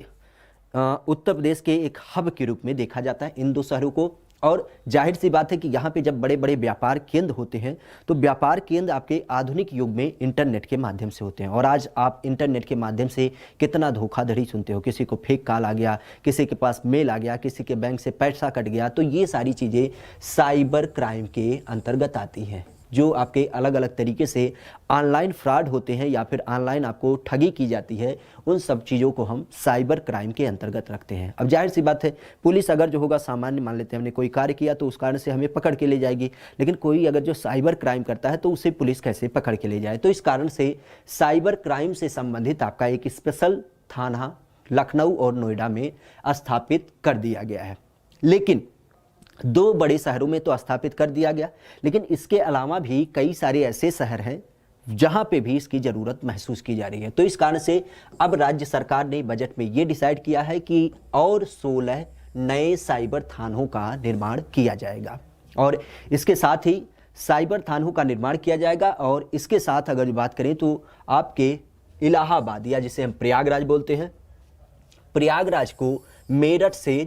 उत्तर प्रदेश के एक हब के रूप में देखा जाता है इन दो शहरों को। और जाहिर सी बात है कि यहाँ पे जब बड़े बड़े व्यापार केंद्र होते हैं, तो व्यापार केंद्र आपके आधुनिक युग में इंटरनेट के माध्यम से होते हैं। और आज आप इंटरनेट के माध्यम से कितना धोखाधड़ी सुनते हो, किसी को फेक कॉल आ गया, किसी के पास मेल आ गया, किसी के बैंक से पैसा कट गया, तो ये सारी चीज़ें साइबर क्राइम के अंतर्गत आती हैं। जो आपके अलग अलग तरीके से ऑनलाइन फ्रॉड होते हैं या फिर ऑनलाइन आपको ठगी की जाती है, उन सब चीज़ों को हम साइबर क्राइम के अंतर्गत रखते हैं। अब जाहिर सी बात है, पुलिस अगर जो होगा सामान्य मान लेते हैं हमने कोई कार्य किया तो उस कारण से हमें पकड़ के ले जाएगी, लेकिन कोई अगर जो साइबर क्राइम करता है तो उसे पुलिस कैसे पकड़ के ले जाए। तो इस कारण से साइबर क्राइम से संबंधित आपका एक स्पेशल थाना लखनऊ और नोएडा में स्थापित कर दिया गया है। लेकिन 2 बड़े शहरों में तो स्थापित कर दिया गया, लेकिन इसके अलावा भी कई सारे ऐसे शहर हैं जहां पे भी इसकी ज़रूरत महसूस की जा रही है। तो इस कारण से अब राज्य सरकार ने बजट में ये डिसाइड किया है कि और 16 नए साइबर थानों का निर्माण किया जाएगा, और इसके साथ ही साइबर थानों का निर्माण किया जाएगा। और इसके साथ अगर बात करें तो आपके इलाहाबाद, या जिसे हम प्रयागराज बोलते हैं, प्रयागराज को मेरठ से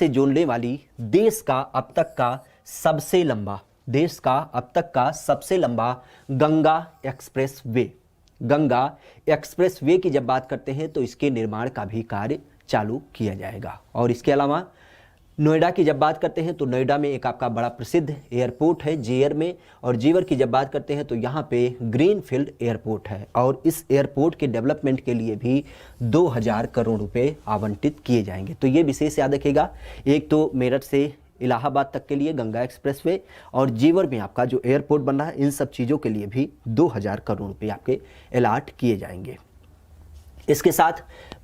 जोड़ने वाली देश का अब तक का सबसे लंबा गंगा एक्सप्रेस वे की जब बात करते हैं तो इसके निर्माण का भी कार्य चालू किया जाएगा। और इसके अलावा नोएडा की जब बात करते हैं तो नोएडा में एक आपका बड़ा प्रसिद्ध एयरपोर्ट है जेवर में, और जेवर की जब बात करते हैं तो यहाँ पे ग्रीनफील्ड एयरपोर्ट है, और इस एयरपोर्ट के डेवलपमेंट के लिए भी 2000 करोड़ रुपए आवंटित किए जाएंगे। तो ये विशेष याद रखिएगा, एक तो मेरठ से इलाहाबाद तक के लिए गंगा एक्सप्रेसवे, और जेवर में आपका जो एयरपोर्ट बन रहा है, इन सब चीज़ों के लिए भी 2000 करोड़ रुपये आपके अलॉट किए जाएंगे। इसके साथ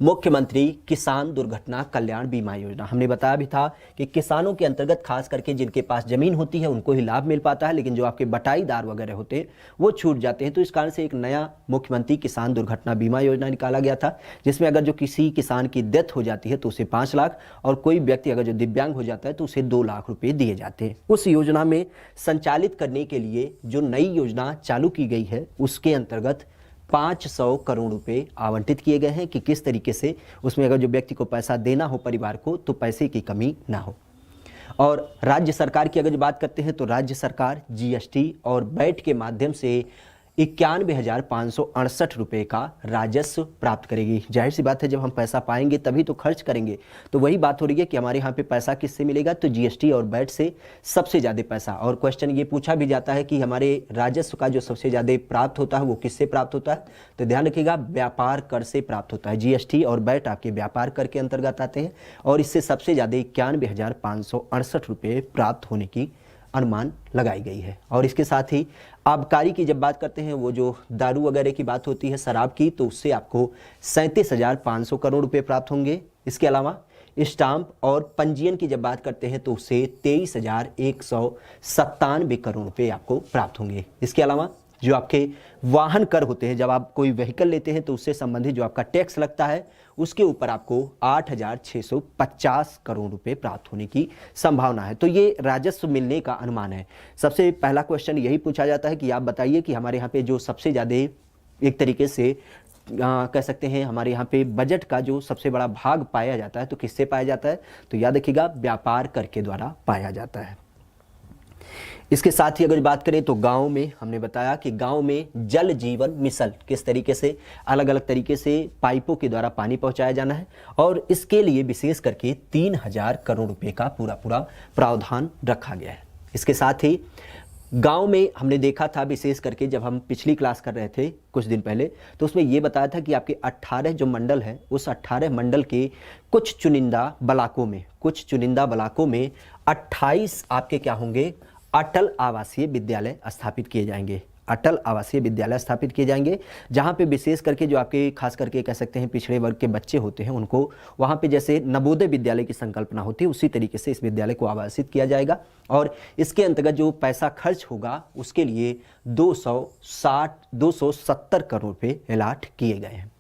मुख्यमंत्री किसान दुर्घटना कल्याण बीमा योजना, हमने बताया भी था कि किसानों के अंतर्गत खास करके जिनके पास ज़मीन होती है उनको ही लाभ मिल पाता है, लेकिन जो आपके बटाईदार वगैरह होते हैं वो छूट जाते हैं। तो इस कारण से एक नया मुख्यमंत्री किसान दुर्घटना बीमा योजना निकाला गया था, जिसमें अगर जो किसी किसान की डेथ हो जाती है तो उसे 5 लाख, और कोई व्यक्ति अगर जो दिव्यांग हो जाता है तो उसे 2 लाख रुपये दिए जाते हैं। उस योजना में संचालित करने के लिए जो नई योजना चालू की गई है उसके अंतर्गत 500 करोड़ रुपए आवंटित किए गए हैं कि किस तरीके से उसमें अगर जो व्यक्ति को पैसा देना हो परिवार को तो पैसे की कमी ना हो। और राज्य सरकार की अगर बात करते हैं तो राज्य सरकार जीएसटी और वैट के माध्यम से 91,568 रुपये का राजस्व प्राप्त करेगी। जाहिर सी बात है, जब हम पैसा पाएंगे तभी तो खर्च करेंगे। तो वही बात हो रही है कि हमारे यहाँ पे पैसा किससे मिलेगा, तो जीएसटी और वैट से सबसे ज़्यादा पैसा। और क्वेश्चन ये पूछा भी जाता है कि हमारे राजस्व का जो सबसे ज़्यादा प्राप्त होता है वो किससे प्राप्त होता है, तो ध्यान रखिएगा व्यापार कर से प्राप्त होता है। जीएसटी और वैट आपके व्यापार कर के अंतर्गत आते हैं, और इससे सबसे ज़्यादा 91,568 रुपये प्राप्त होने की अनुमान लगाई गई है। और इसके साथ ही आबकारी की जब बात करते हैं, वो जो दारू वगैरह की बात होती है शराब की, तो उससे आपको 37,500 करोड़ रुपए प्राप्त होंगे। इसके अलावा स्टाम्प और पंजीयन की जब बात करते हैं तो उससे 23,197 करोड़ रुपए आपको प्राप्त होंगे। इसके अलावा जो आपके वाहन कर होते हैं, जब आप कोई व्हीकल लेते हैं तो उससे संबंधित जो आपका टैक्स लगता है उसके ऊपर आपको 8,650 करोड़ रुपए प्राप्त होने की संभावना है। तो ये राजस्व मिलने का अनुमान है। सबसे पहला क्वेश्चन यही पूछा जाता है कि आप बताइए कि हमारे यहाँ पे जो सबसे ज़्यादा एक तरीके से कह सकते हैं हमारे यहाँ पे बजट का जो सबसे बड़ा भाग पाया जाता है तो किससे पाया जाता है, तो याद रखिएगा व्यापार कर के द्वारा पाया जाता है। इसके साथ ही अगर बात करें तो गांव में हमने बताया कि गांव में जल जीवन मिशन किस तरीके से अलग अलग तरीके से पाइपों के द्वारा पानी पहुंचाया जाना है, और इसके लिए विशेष करके 3,000 करोड़ रुपए का पूरा प्रावधान रखा गया है। इसके साथ ही गांव में हमने देखा था, विशेष करके जब हम पिछली क्लास कर रहे थे कुछ दिन पहले, तो उसमें ये बताया था कि आपके 18 जो मंडल है उस 18 मंडल के कुछ चुनिंदा ब्लॉकों में 28 आपके क्या होंगे, अटल आवासीय विद्यालय स्थापित किए जाएंगे। अटल आवासीय विद्यालय स्थापित किए जाएंगे, जहां पे विशेष करके जो आपके खास करके कह सकते हैं पिछड़े वर्ग के बच्चे होते हैं उनको वहां पे जैसे नवोदय विद्यालय की संकल्पना होती है उसी तरीके से इस विद्यालय को आवासित किया जाएगा। और इसके अंतर्गत जो पैसा खर्च होगा उसके लिए 270 करोड़ रुपये अलॉट किए गए हैं।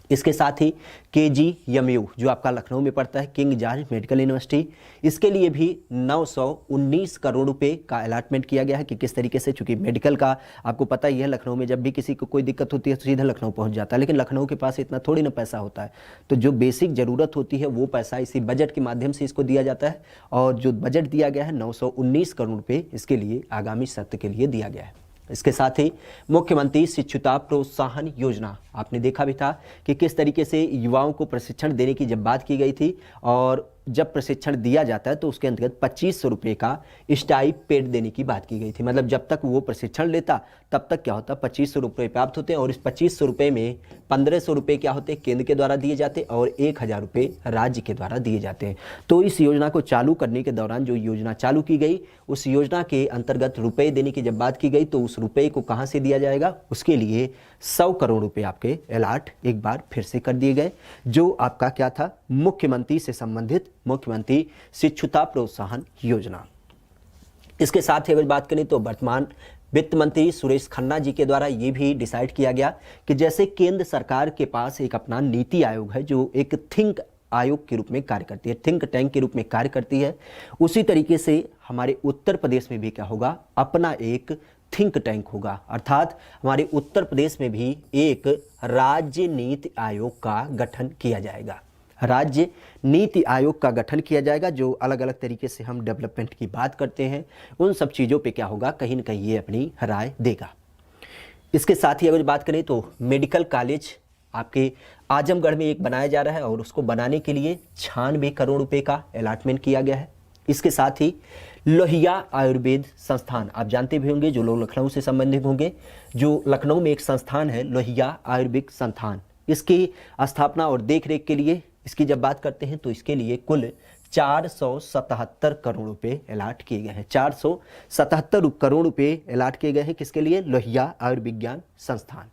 इसके साथ ही KGMU जो आपका लखनऊ में पड़ता है, किंग जॉर्ज मेडिकल यूनिवर्सिटी, इसके लिए भी 919 करोड़ रुपए का अलॉटमेंट किया गया है कि किस तरीके से, चूंकि मेडिकल का आपको पता ही है लखनऊ में जब भी किसी को कोई दिक्कत होती है तो सीधा लखनऊ पहुंच जाता है, लेकिन लखनऊ के पास इतना थोड़ी ना पैसा होता है। तो जो बेसिक ज़रूरत होती है वो पैसा इसी बजट के माध्यम से इसको दिया जाता है, और जो बजट दिया गया है 919 करोड़ रुपये इसके लिए आगामी सत्र के लिए दिया गया है। इसके साथ ही मुख्यमंत्री शिक्षुता प्रोत्साहन योजना, आपने देखा भी था कि किस तरीके से युवाओं को प्रशिक्षण देने की जब बात की गई थी, और जब प्रशिक्षण दिया जाता है तो उसके अंतर्गत 2500 रुपये का स्टाइपेंड देने की बात की गई थी। मतलब जब तक वो प्रशिक्षण लेता तब तक क्या होता, 2500 रुपये प्राप्त होते हैं और इस 2500 रुपये में 1500 रुपये क्या होते हैं, केंद्र के द्वारा दिए जाते हैं और 1000 रुपये राज्य के द्वारा दिए जाते हैं। तो इस योजना को चालू करने के दौरान जो योजना चालू की गई, उस योजना के अंतर्गत रुपये देने की जब बात की गई तो उस रुपये को कहाँ से दिया जाएगा, उसके लिए 100 करोड़ रुपये आपके अलॉट एक बार फिर से कर दिए गए, जो आपका क्या था, मुख्यमंत्री से संबंधित मुख्यमंत्री शिक्षुता प्रोत्साहन योजना। इसके साथ ही अगर बात करें तो वर्तमान वित्त मंत्री सुरेश खन्ना जी के द्वारा ये भी डिसाइड किया गया कि जैसे केंद्र सरकार के पास एक अपना नीति आयोग है जो एक थिंक आयोग के रूप में कार्य करती है, थिंक टैंक के रूप में कार्य करती है, उसी तरीके से हमारे उत्तर प्रदेश में भी क्या होगा, अपना एक थिंक टैंक होगा। अर्थात हमारे उत्तर प्रदेश में भी एक राज्य नीति आयोग का गठन किया जाएगा, राज्य नीति आयोग का गठन किया जाएगा, जो अलग अलग तरीके से हम डेवलपमेंट की बात करते हैं उन सब चीज़ों पे क्या होगा, कहीं ना कहीं ये अपनी राय देगा। इसके साथ ही अगर बात करें तो मेडिकल कॉलेज आपके आजमगढ़ में एक बनाया जा रहा है और उसको बनाने के लिए 96 करोड़ रुपए का अलॉटमेंट किया गया है। इसके साथ ही लोहिया आयुर्वेद संस्थान, आप जानते भी होंगे जो लोग लखनऊ से संबंधित होंगे, जो लखनऊ में एक संस्थान है लोहिया आयुर्वेद संस्थान, इसकी स्थापना और देखरेख के लिए इसकी जब बात करते हैं तो इसके लिए कुल 477 करोड़ रुपए अलॉट किए गए हैं। 477 करोड़ रुपए अलॉट किए गए हैं किसके लिए, लोहिया आयुर्विज्ञान संस्थान।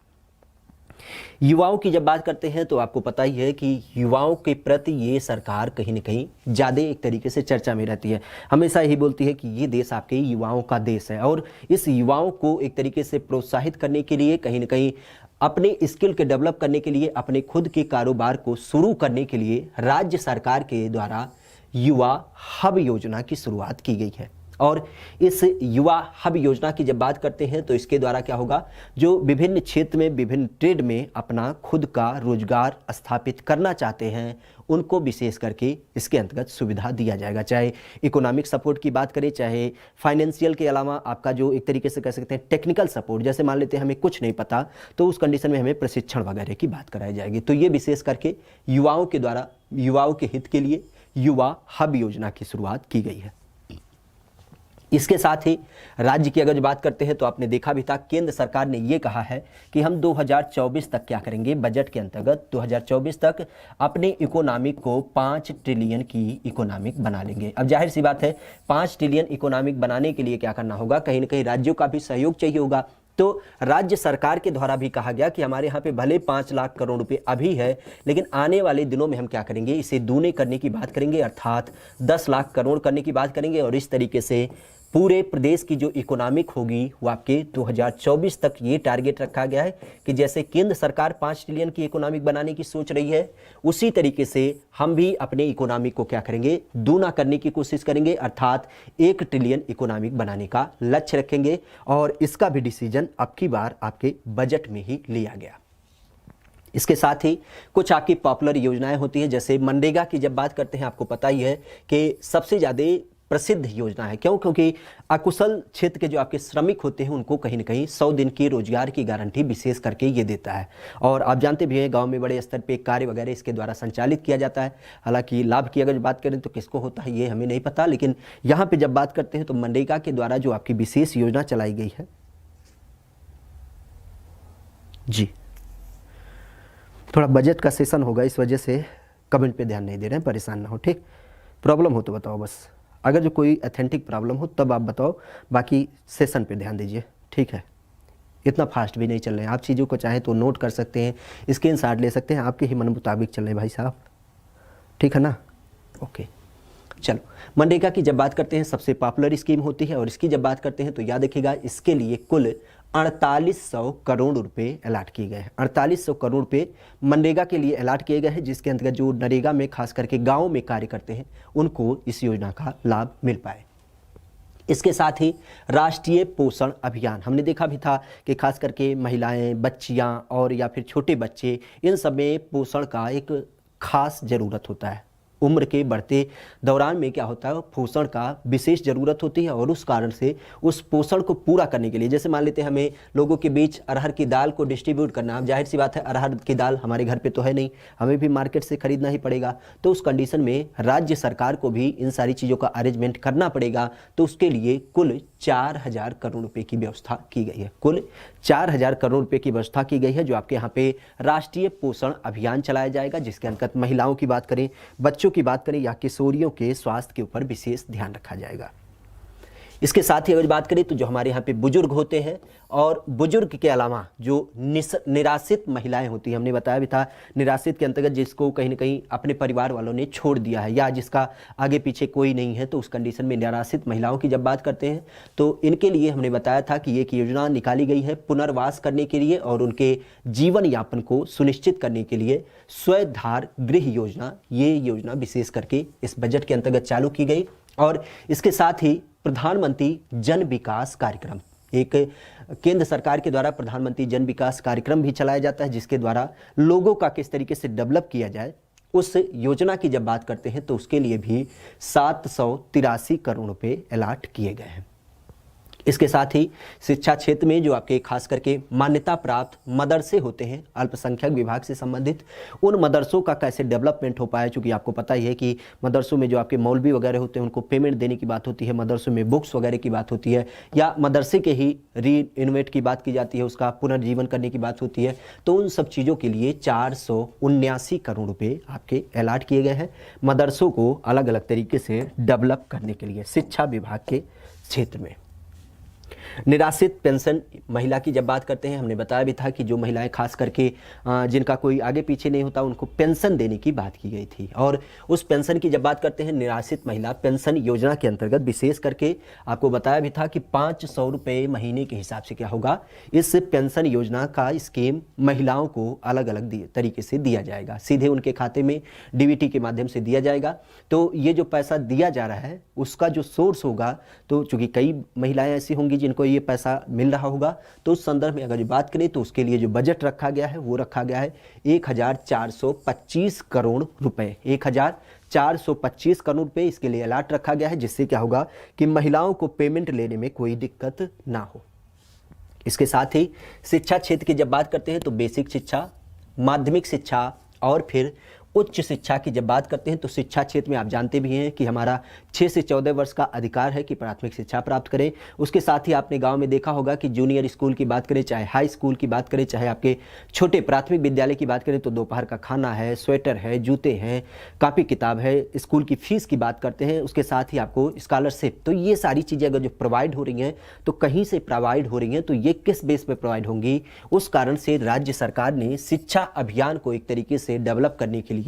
युवाओं की जब बात करते हैं तो आपको पता ही है कि युवाओं के प्रति ये सरकार कहीं न कहीं ज़्यादा एक तरीके से चर्चा में रहती है, हमेशा यही बोलती है कि ये देश आपके युवाओं का देश है और इस युवाओं को एक तरीके से प्रोत्साहित करने के लिए, कहीं न कहीं अपने स्किल के डेवलप करने के लिए, अपने खुद के कारोबार को शुरू करने के लिए राज्य सरकार के द्वारा युवा हब योजना की शुरुआत की गई है। और इस युवा हब योजना की जब बात करते हैं तो इसके द्वारा क्या होगा, जो विभिन्न क्षेत्र में, विभिन्न ट्रेड में अपना खुद का रोजगार स्थापित करना चाहते हैं उनको विशेष करके इसके अंतर्गत सुविधा दिया जाएगा। चाहे इकोनॉमिक सपोर्ट की बात करें, चाहे फाइनेंशियल के अलावा आपका जो एक तरीके से कह सकते हैं टेक्निकल सपोर्ट, जैसे मान लेते हैं हमें कुछ नहीं पता तो उस कंडीशन में हमें प्रशिक्षण वगैरह की बात कराई जाएगी। तो ये विशेष करके युवाओं के द्वारा, युवाओं के हित के लिए युवा हब योजना की शुरुआत की गई है। इसके साथ ही राज्य की अगर बात करते हैं तो आपने देखा भी था, केंद्र सरकार ने ये कहा है कि हम 2024 तक क्या करेंगे, बजट के अंतर्गत 2024 तक अपने इकोनॉमिक को 5 ट्रिलियन की इकोनॉमिक बना लेंगे। अब जाहिर सी बात है 5 ट्रिलियन इकोनॉमिक बनाने के लिए क्या करना होगा, कहीं ना कहीं राज्यों का भी सहयोग चाहिए होगा। तो राज्य सरकार के द्वारा भी कहा गया कि हमारे यहाँ पे भले 5 लाख करोड़ रुपए अभी है, लेकिन आने वाले दिनों में हम क्या करेंगे, इसे दूने करने की बात करेंगे, अर्थात 10 लाख करोड़ करने की बात करेंगे और इस तरीके से पूरे प्रदेश की जो इकोनॉमिक होगी वो आपके 2024 तक ये टारगेट रखा गया है कि जैसे केंद्र सरकार 5 ट्रिलियन की इकोनॉमिक बनाने की सोच रही है, उसी तरीके से हम भी अपने इकोनॉमिक को क्या करेंगे, दूना करने की कोशिश करेंगे, अर्थात 1 ट्रिलियन इकोनॉमिक बनाने का लक्ष्य रखेंगे। और इसका भी डिसीजन अब की बार आपके बजट में ही लिया गया। इसके साथ ही कुछ आपकी पॉपुलर योजनाएं होती हैं, जैसे मनरेगा की जब बात करते हैं आपको पता ही है कि सबसे ज़्यादा प्रसिद्ध योजना है। क्यों? क्योंकि अकुशल क्षेत्र के जो आपके श्रमिक होते हैं उनको कहीं ना कहीं 100 दिन की रोजगार की गारंटी विशेष करके ये देता है। और आप जानते भी हैं गांव में बड़े स्तर पे कार्य वगैरह इसके द्वारा संचालित किया जाता है। हालांकि लाभ की अगर बात करें तो किसको होता है ये हमें नहीं पता, लेकिन यहाँ पे जब बात करते हैं तो मनरेगा के द्वारा जो आपकी विशेष योजना चलाई गई है जी, थोड़ा बजट का सेशन होगा इस वजह से कमेंट पे ध्यान नहीं दे रहे हैं, परेशान ना हो, ठीक। प्रॉब्लम हो तो बताओ, बस अगर जो कोई अथेंटिक प्रॉब्लम हो तब आप बताओ, बाकी सेशन पे ध्यान दीजिए, ठीक है। इतना फास्ट भी नहीं चल रहे हैं, आप चीज़ों को चाहें तो नोट कर सकते हैं, स्क्रीनशॉट ले सकते हैं, आपके ही मन मुताबिक चल रहे हैं भाई साहब, ठीक है ना। ओके चलो, मनरेगा की जब बात करते हैं सबसे पॉपुलर स्कीम होती है और इसकी जब बात करते हैं तो याद रखिएगा इसके लिए कुल 4800 करोड़ रुपए अलॉट किए गए हैं। 4800 करोड़ रुपए मनरेगा के लिए अलॉट किए गए हैं, जिसके अंतर्गत जो नरेगा में खास करके गाँव में कार्य करते हैं उनको इस योजना का लाभ मिल पाए। इसके साथ ही राष्ट्रीय पोषण अभियान हमने देखा भी था कि खास करके महिलाएं, बच्चियां और या फिर छोटे बच्चे, इन सब में पोषण का एक खास ज़रूरत होता है। उम्र के बढ़ते दौरान में क्या होता है, पोषण का विशेष ज़रूरत होती है और उस कारण से उस पोषण को पूरा करने के लिए, जैसे मान लेते हैं हमें लोगों के बीच अरहर की दाल को डिस्ट्रीब्यूट करना, अब जाहिर सी बात है अरहर की दाल हमारे घर पे तो है नहीं, हमें भी मार्केट से खरीदना ही पड़ेगा। तो उस कंडीशन में राज्य सरकार को भी इन सारी चीज़ों का अरेंजमेंट करना पड़ेगा। तो उसके लिए कुल 4,000 करोड़ रुपए की व्यवस्था की गई है। कुल 4,000 करोड़ रुपए की व्यवस्था की गई है, जो आपके यहाँ पे राष्ट्रीय पोषण अभियान चलाया जाएगा, जिसके अंतर्गत महिलाओं की बात करें, बच्चों की बात करें या किशोरियों के स्वास्थ्य के ऊपर विशेष ध्यान रखा जाएगा। इसके साथ ही अगर बात करें तो जो हमारे यहाँ पे बुजुर्ग होते हैं और बुजुर्ग के अलावा जो निराश्रित महिलाएं होती हैं, हमने बताया भी था निराश्रित के अंतर्गत जिसको कहीं ना कहीं अपने परिवार वालों ने छोड़ दिया है या जिसका आगे पीछे कोई नहीं है, तो उस कंडीशन में निराश्रित महिलाओं की जब बात करते हैं तो इनके लिए हमने बताया था कि एक योजना निकाली गई है पुनर्वास करने के लिए और उनके जीवन यापन को सुनिश्चित करने के लिए स्वधार गृह योजना, ये योजना विशेष करके इस बजट के अंतर्गत चालू की गई। और इसके साथ ही प्रधानमंत्री जन विकास कार्यक्रम, एक केंद्र सरकार के द्वारा प्रधानमंत्री जन विकास कार्यक्रम भी चलाया जाता है, जिसके द्वारा लोगों का किस तरीके से डेवलप किया जाए, उस योजना की जब बात करते हैं तो उसके लिए भी 783 करोड़ रुपए अलॉट किए गए हैं। इसके साथ ही शिक्षा क्षेत्र में जो आपके खास करके मान्यता प्राप्त मदरसे होते हैं अल्पसंख्यक विभाग से संबंधित, उन मदरसों का कैसे डेवलपमेंट हो पाए, चूँकि आपको पता ही है कि मदरसों में जो आपके मौलवी वगैरह होते हैं उनको पेमेंट देने की बात होती है, मदरसों में बुक्स वगैरह की बात होती है या मदरसे के ही री इनोवेट की बात की जाती है, उसका पुनर्जीवन करने की बात होती है। तो उन सब चीज़ों के लिए 479 करोड़ रुपये आपके अलॉट किए गए हैं मदरसों को अलग अलग तरीके से डेवलप करने के लिए शिक्षा विभाग के क्षेत्र में। निराश्रित पेंशन महिला की जब बात करते हैं, हमने बताया भी था कि जो महिलाएं खास करके जिनका कोई आगे पीछे नहीं होता उनको पेंशन देने की बात की गई थी। और उस पेंशन की जब बात करते हैं निराश्रित महिला पेंशन योजना के अंतर्गत विशेष करके आपको बताया भी था कि 500 रुपये महीने के हिसाब से क्या होगा, इस पेंशन योजना का स्कीम महिलाओं को अलग अलग तरीके से दिया जाएगा, सीधे उनके खाते में डीबीटी के माध्यम से दिया जाएगा। तो ये जो पैसा दिया जा रहा है उसका जो सोर्स होगा, तो चूँकि कई महिलाएं ऐसी होंगी जिनको ये पैसा मिल रहा होगा, तो उस संदर्भ में अगर बात करें तो उसके लिए जो बजट रखा गया है वो रखा गया है 1,425 करोड़ रुपए, 1,425 करोड़ रुपए इसके लिए अलॉट रखा गया है, जिससे क्या होगा कि महिलाओं को पेमेंट लेने में कोई दिक्कत ना हो। इसके साथ ही शिक्षा क्षेत्र की जब बात करते हैं तो बेसिक शिक्षा, माध्यमिक शिक्षा और फिर उच्च शिक्षा की जब बात करते हैं तो शिक्षा क्षेत्र में आप जानते भी हैं कि हमारा 6 से 14 वर्ष का अधिकार है कि प्राथमिक शिक्षा प्राप्त करें। उसके साथ ही आपने गांव में देखा होगा कि जूनियर स्कूल की बात करें, चाहे हाई स्कूल की बात करें, चाहे आपके छोटे प्राथमिक विद्यालय की बात करें, तो दोपहर का खाना है, स्वेटर है, जूते हैं, कापी किताब है, स्कूल की फीस की बात करते हैं, उसके साथ ही आपको स्कॉलरशिप। तो ये सारी चीज़ें अगर जो प्रोवाइड हो रही हैं तो कहीं से प्रोवाइड हो रही हैं, तो ये किस बेस पर प्रोवाइड होंगी, उस कारण से राज्य सरकार ने शिक्षा अभियान को एक तरीके से डेवलप करने के लिए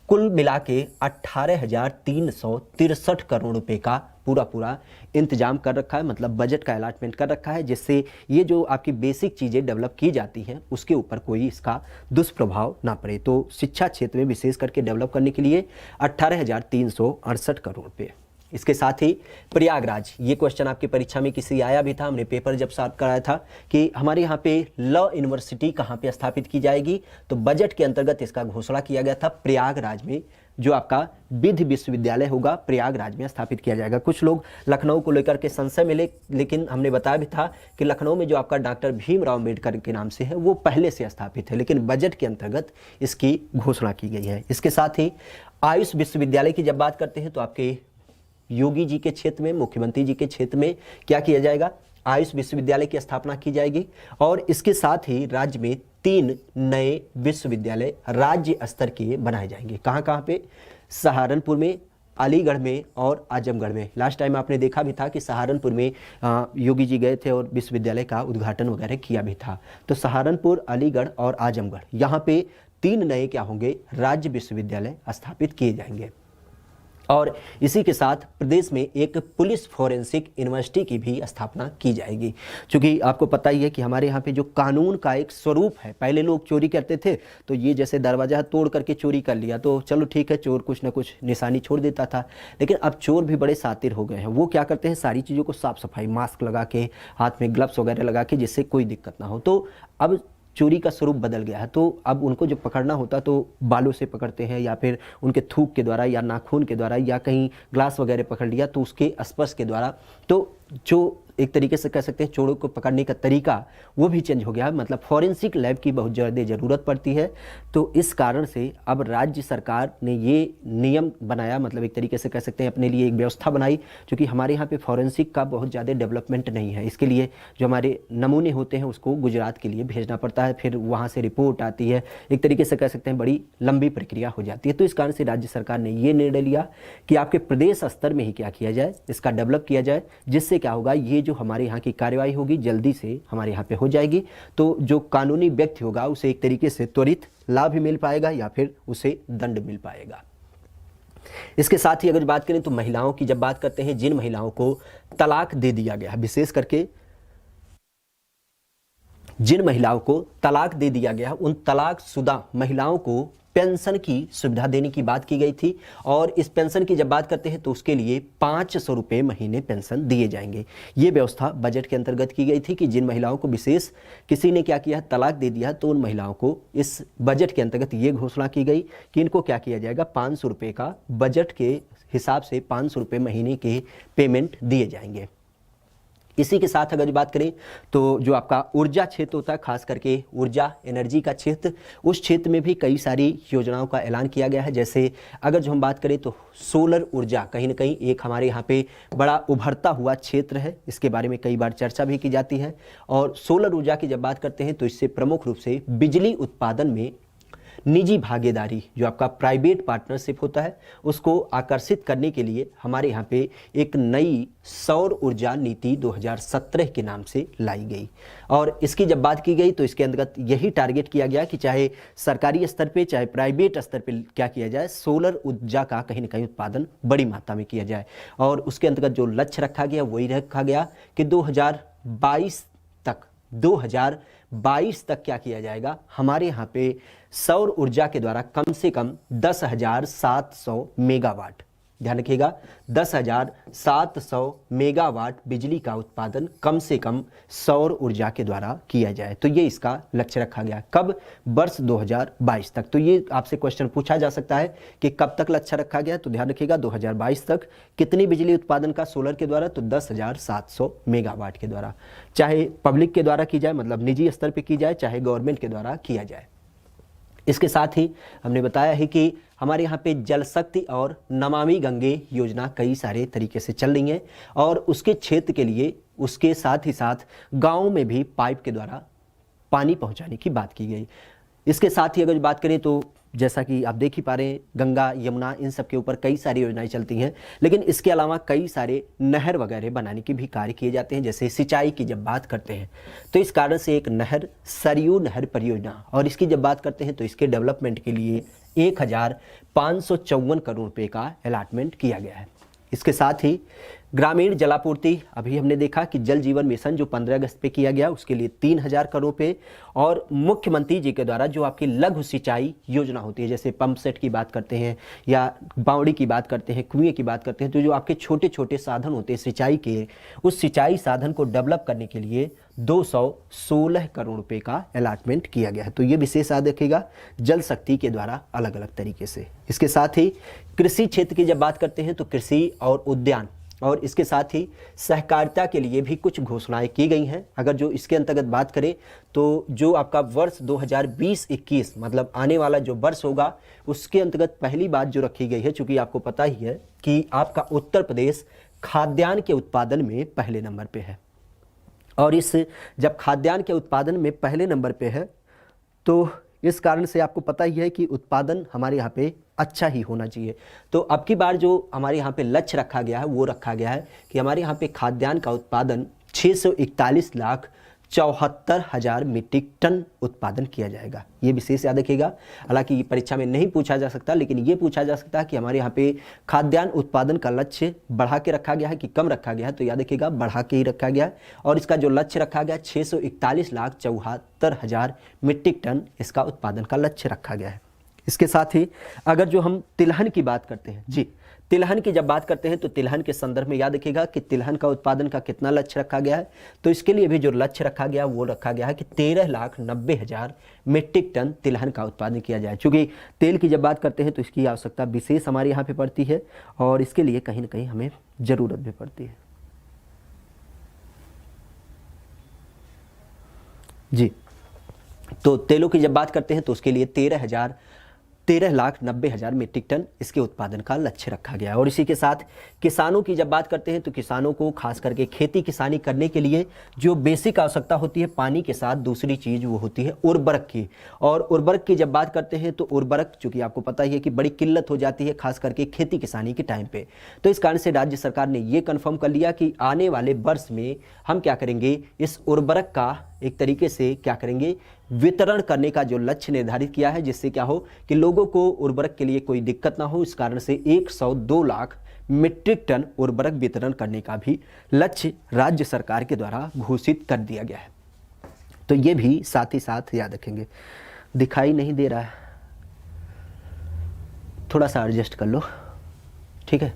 कुल मिला के 18,363 करोड़ रुपए का पूरा इंतजाम कर रखा है, मतलब बजट का अलॉटमेंट कर रखा है, जिससे ये जो आपकी बेसिक चीज़ें डेवलप की जाती हैं उसके ऊपर कोई इसका दुष्प्रभाव ना पड़े। तो शिक्षा क्षेत्र में विशेष करके डेवलप करने के लिए 18,368 करोड़ रुपये। इसके साथ ही प्रयागराज, ये क्वेश्चन आपकी परीक्षा में किसी आया भी था, हमने पेपर जब साफ कराया था कि हमारे यहाँ पे लॉ यूनिवर्सिटी कहाँ पे स्थापित की जाएगी, तो बजट के अंतर्गत इसका घोषणा किया गया था प्रयागराज में, जो आपका विधि विश्वविद्यालय होगा प्रयागराज में स्थापित किया जाएगा। कुछ लोग लखनऊ को लेकर के संशय मिले, लेकिन हमने बताया भी था कि लखनऊ में जो आपका डॉक्टर भीमराव अम्बेडकर के नाम से है वो पहले से स्थापित है, लेकिन बजट के अंतर्गत इसकी घोषणा की गई है। इसके साथ ही आयुष विश्वविद्यालय की जब बात करते हैं तो आपके योगी जी के क्षेत्र में, मुख्यमंत्री जी के क्षेत्र में क्या किया जाएगा, आयुष विश्वविद्यालय की स्थापना की जाएगी। और इसके साथ ही राज्य में 3 नए विश्वविद्यालय राज्य स्तर के बनाए जाएंगे। कहाँ कहाँ पे, सहारनपुर में, अलीगढ़ में और आजमगढ़ में। लास्ट टाइम आपने देखा भी था कि सहारनपुर में योगी जी गए थे और विश्वविद्यालय का उद्घाटन वगैरह किया भी था। तो सहारनपुर, अलीगढ़ और आजमगढ़, यहाँ पे 3 नए क्या होंगे, राज्य विश्वविद्यालय स्थापित किए जाएंगे। और इसी के साथ प्रदेश में एक पुलिस फोरेंसिक यूनिवर्सिटी की भी स्थापना की जाएगी। क्योंकि आपको पता ही है कि हमारे यहाँ पे जो कानून का एक स्वरूप है, पहले लोग चोरी करते थे तो ये जैसे दरवाजा तोड़ करके चोरी कर लिया तो चलो ठीक है, चोर कुछ ना कुछ निशानी छोड़ देता था, लेकिन अब चोर भी बड़े शातिर हो गए हैं। वो क्या करते हैं, सारी चीज़ों को साफ सफाई, मास्क लगा के, हाथ में ग्लव्स वगैरह लगा के, जिससे कोई दिक्कत ना हो। तो अब चोरी का स्वरूप बदल गया है। तो अब उनको जब पकड़ना होता तो बालों से पकड़ते हैं या फिर उनके थूक के द्वारा या नाखून के द्वारा या कहीं ग्लास वगैरह पकड़ लिया तो उसके स्पर्श के द्वारा। तो जो एक तरीके से कह सकते हैं चोरों को पकड़ने का तरीका वो भी चेंज हो गया है, मतलब फॉरेंसिक लैब की बहुत ज़्यादा ज़रूरत पड़ती है। तो इस कारण से अब राज्य सरकार ने ये नियम बनाया, मतलब एक तरीके से कह सकते हैं अपने लिए एक व्यवस्था बनाई, क्योंकि हमारे यहाँ पे फॉरेंसिक का बहुत ज़्यादा डेवलपमेंट नहीं है। इसके लिए जो हमारे नमूने होते हैं उसको गुजरात के लिए भेजना पड़ता है, फिर वहाँ से रिपोर्ट आती है, एक तरीके से कह सकते हैं बड़ी लंबी प्रक्रिया हो जाती है। तो इस कारण से राज्य सरकार ने ये निर्णय लिया कि आपके प्रदेश स्तर में ही क्या किया जाए, इसका डेवलप किया जाए, जिससे क्या होगा ये जो हमारे यहाँ की कार्यवाही होगी जल्दी से हमारे यहाँ पे हो जाएगी। तो जो कानूनी व्यक्ति होगा उसे एक तरीके से त्वरित लाभ भी मिल पाएगा या फिर उसे दंड मिल पाएगा। इसके साथ ही अगर बात करें तो महिलाओं की जब बात करते हैं, जिन महिलाओं को तलाक दे दिया गया है, विशेष करके जिन महिलाओं को तलाक दे दिया गया है उन तलाकशुदा महिलाओं को पेंशन की सुविधा देने की बात की गई थी। और इस पेंशन की जब बात करते हैं तो उसके लिए 500 रुपये महीने पेंशन दिए जाएंगे। ये व्यवस्था बजट के अंतर्गत की गई थी कि जिन महिलाओं को विशेष किसी ने क्या किया, तलाक दे दिया, तो उन महिलाओं को इस बजट के अंतर्गत ये घोषणा की गई कि इनको क्या किया जाएगा, 500 रुपये का बजट के हिसाब से 500 रुपये महीने के पेमेंट दिए जाएंगे। इसी के साथ अगर बात करें तो जो आपका ऊर्जा क्षेत्र होता है, खास करके ऊर्जा एनर्जी का क्षेत्र, उस क्षेत्र में भी कई सारी योजनाओं का ऐलान किया गया है। जैसे अगर जो हम बात करें तो सोलर ऊर्जा कहीं ना कहीं एक हमारे यहाँ पे बड़ा उभरता हुआ क्षेत्र है, इसके बारे में कई बार चर्चा भी की जाती है। और सोलर ऊर्जा की जब बात करते हैं तो इससे प्रमुख रूप से बिजली उत्पादन में निजी भागीदारी, जो आपका प्राइवेट पार्टनरशिप होता है, उसको आकर्षित करने के लिए हमारे यहाँ पे एक नई सौर ऊर्जा नीति 2017 के नाम से लाई गई। और इसकी जब बात की गई तो इसके अंतर्गत यही टारगेट किया गया कि चाहे सरकारी स्तर पे चाहे प्राइवेट स्तर पे क्या किया जाए, सोलर ऊर्जा का कहीं ना कहीं उत्पादन बड़ी मात्रा में किया जाए। और उसके अंतर्गत जो लक्ष्य रखा गया वही रखा गया कि 2022 तक क्या किया जाएगा, हमारे यहाँ पे सौर ऊर्जा के द्वारा कम से कम 10,700 मेगावाट, ध्यान रखिएगा 10,700 मेगावाट बिजली का उत्पादन कम से कम सौर ऊर्जा के द्वारा किया जाए। तो ये इसका लक्ष्य रखा गया। कब? वर्ष 2022 तक। तो ये आपसे क्वेश्चन पूछा जा सकता है कि कब तक लक्ष्य रखा गया, तो ध्यान रखिएगा 2022 तक। कितनी बिजली उत्पादन का सोलर के द्वारा, तो 10,700 मेगावाट के द्वारा, चाहे पब्लिक के द्वारा की जाए, मतलब निजी स्तर पर की जाए, चाहे गवर्नमेंट के द्वारा किया जाए। इसके साथ ही हमने बताया है कि हमारे यहाँ पे जल शक्ति और नमामि गंगे योजना कई सारे तरीके से चल रही हैं और उसके क्षेत्र के लिए उसके साथ ही साथ गाँव में भी पाइप के द्वारा पानी पहुँचाने की बात की गई। इसके साथ ही अगर बात करें तो जैसा कि आप देख ही पा रहे हैं, गंगा यमुना इन सब के ऊपर कई सारी योजनाएं चलती हैं, लेकिन इसके अलावा कई सारे नहर वगैरह बनाने के भी कार्य किए जाते हैं। जैसे सिंचाई की जब बात करते हैं तो इस कारण से एक नहर सरयू नहर परियोजना, और इसकी जब बात करते हैं तो इसके डेवलपमेंट के लिए 1,554 करोड़ रुपये का अलॉटमेंट किया गया है। इसके साथ ही ग्रामीण जलापूर्ति, अभी हमने देखा कि जल जीवन मिशन जो 15 अगस्त पे किया गया उसके लिए 3,000 करोड़ रुपये, और मुख्यमंत्री जी के द्वारा जो आपकी लघु सिंचाई योजना होती है, जैसे पंप सेट की बात करते हैं या बावड़ी की बात करते हैं, कुएं की बात करते हैं, तो जो आपके छोटे छोटे साधन होते हैं सिंचाई के, उस सिंचाई साधन को डेवलप करने के लिए 216 करोड़ रुपये का अलॉटमेंट किया गया है। तो ये विशेष याद रखिएगा, जल शक्ति के द्वारा अलग अलग तरीके से। इसके साथ ही कृषि क्षेत्र की जब बात करते हैं तो कृषि और उद्यान और इसके साथ ही सहकारिता के लिए भी कुछ घोषणाएं की गई हैं। अगर जो इसके अंतर्गत बात करें तो जो आपका वर्ष 2020-21 मतलब आने वाला जो वर्ष होगा उसके अंतर्गत पहली बात जो रखी गई है, चूंकि आपको पता ही है कि आपका उत्तर प्रदेश खाद्यान्न के उत्पादन में पहले नंबर पे है, और इस जब खाद्यान्न के उत्पादन में पहले नंबर पे है तो इस कारण से आपको पता ही है कि उत्पादन हमारे यहाँ पे अच्छा ही होना चाहिए। तो अब की बार जो हमारे यहाँ पे लक्ष्य रखा गया है वो रखा गया है कि हमारे यहाँ पे खाद्यान्न का उत्पादन 641,74,000 मीट्रिक टन उत्पादन किया जाएगा। ये विशेष याद रखिएगा। हालांकि परीक्षा में नहीं पूछा जा सकता, लेकिन ये पूछा जा सकता है कि हमारे यहाँ पे खाद्यान्न उत्पादन का लक्ष्य बढ़ा के रखा गया है कि कम रखा गया है, तो याद रखिएगा बढ़ा के ही रखा गया है। और इसका जो लक्ष्य रखा गया 641,74,000 मीट्रिक टन इसका उत्पादन का लक्ष्य रखा गया है। इसके साथ ही अगर जो हम तिलहन की बात करते हैं जी, तिलहन की जब बात करते हैं तो तिलहन के संदर्भ में याद रखिएगा कि तिलहन का उत्पादन का कितना लक्ष्य रखा गया है। तो इसके लिए भी जो लक्ष्य रखा गया वो रखा गया है कि 13,90,000 मीट्रिक टन तिलहन का उत्पादन किया जाए। चूँकि तेल की जब बात करते हैं तो इसकी आवश्यकता विशेष हमारे यहाँ पे पड़ती है और इसके लिए कहीं ना कहीं हमें ज़रूरत भी पड़ती है जी। तो तेलों की जब बात करते हैं तो उसके लिए 13,90,000 मीट्रिक टन इसके उत्पादन का लक्ष्य रखा गया है। और इसी के साथ किसानों की जब बात करते हैं तो किसानों को खास करके खेती किसानी करने के लिए जो बेसिक आवश्यकता होती है पानी के साथ दूसरी चीज़ वो होती है उर्वरक की। और उर्वरक की जब बात करते हैं तो उर्वरक चूँकि आपको पता ही है कि बड़ी किल्लत हो जाती है खास करके खेती किसानी के टाइम पे। तो इस कारण से राज्य सरकार ने ये कन्फर्म कर लिया कि आने वाले वर्ष में हम क्या करेंगे, इस उर्वरक का एक तरीके से क्या करेंगे, वितरण करने का जो लक्ष्य निर्धारित किया है, जिससे क्या हो कि लोगों को उर्वरक के लिए कोई दिक्कत ना हो। इस कारण से 102 लाख मीट्रिक टन उर्वरक वितरण करने का भी लक्ष्य राज्य सरकार के द्वारा घोषित कर दिया गया है। तो ये भी साथ ही साथ याद रखेंगे। दिखाई नहीं दे रहा है, थोड़ा सा एडजस्ट कर लो, ठीक है,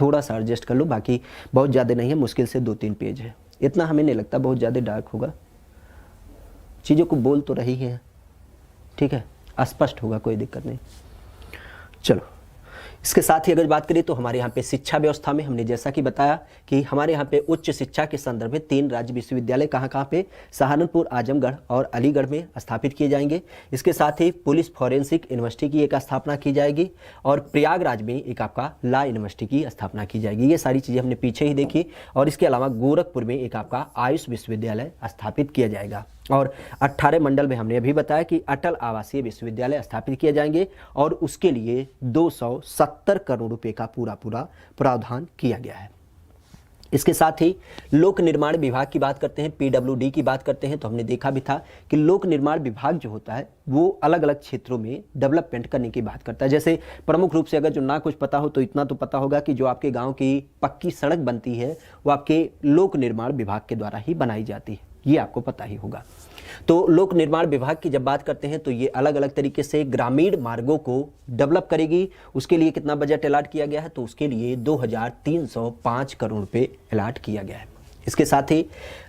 थोड़ा सा एडजस्ट कर लो, बाकी बहुत ज़्यादा नहीं है, मुश्किल से 2-3 पेज है, इतना हमें नहीं लगता बहुत ज़्यादा डार्क होगा। चीज़ों को बोल तो रही है, ठीक है, स्पष्ट होगा, कोई दिक्कत नहीं। चलो, इसके साथ ही अगर बात करें तो हमारे यहाँ पे शिक्षा व्यवस्था में हमने जैसा कि बताया कि हमारे यहाँ पे उच्च शिक्षा के संदर्भ में 3 राज्य विश्वविद्यालय कहाँ पे, सहारनपुर, आजमगढ़ और अलीगढ़ में स्थापित किए जाएंगे। इसके साथ ही पुलिस फॉरेंसिक यूनिवर्सिटी की एक स्थापना की जाएगी और प्रयागराज में एक आपका लॉ यूनिवर्सिटी की स्थापना की जाएगी। ये सारी चीज़ें हमने पीछे ही देखी। और इसके अलावा गोरखपुर में एक आपका आयुष विश्वविद्यालय स्थापित किया जाएगा। और 18 मंडल में हमने अभी बताया कि अटल आवासीय विश्वविद्यालय स्थापित किए जाएंगे और उसके लिए 270 करोड़ रुपए का पूरा प्रावधान किया गया है। इसके साथ ही लोक निर्माण विभाग की बात करते हैं, पीडब्ल्यूडी की बात करते हैं, तो हमने देखा भी था कि लोक निर्माण विभाग जो होता है वो अलग अलग क्षेत्रों में डेवलपमेंट करने की बात करता है। जैसे प्रमुख रूप से अगर जो ना कुछ पता हो तो इतना तो पता होगा कि जो आपके गांव की पक्की सड़क बनती है वो आपके लोक निर्माण विभाग के द्वारा ही बनाई जाती है, ये आपको पता ही होगा। तो लोक निर्माण विभाग की जब बात करते हैं तो ये अलग अलग तरीके से ग्रामीण मार्गों को डेवलप करेगी। उसके लिए कितना बजट अलॉट किया गया है, तो उसके लिए 2305 करोड़ रुपए अलॉट किया गया है। इसके साथ ही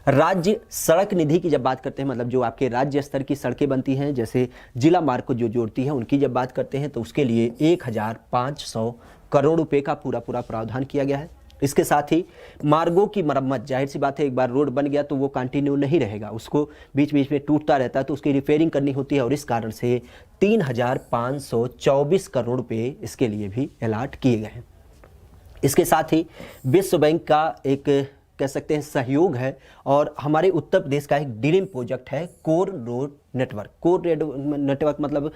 राज्य सड़क निधि की जब बात करते हैं, मतलब जो आपके राज्य स्तर की सड़कें बनती हैं, जैसे जिला मार्ग को जो जोड़ती है, उनकी जब बात करते हैं तो उसके लिए 1500 करोड़ रुपए का पूरा प्रावधान किया गया है। इसके साथ ही मार्गों की मरम्मत, जाहिर सी बात है एक बार रोड बन गया तो वो कंटिन्यू नहीं रहेगा, उसको बीच बीच में टूटता रहता है, तो उसकी रिपेयरिंग करनी होती है और इस कारण से 3524 करोड़ रुपए इसके लिए भी अलॉट किए गए हैं। इसके साथ ही विश्व बैंक का एक कह सकते हैं सहयोग है और हमारे उत्तर प्रदेश का एक ड्रीम प्रोजेक्ट है core road network. Core network मतलब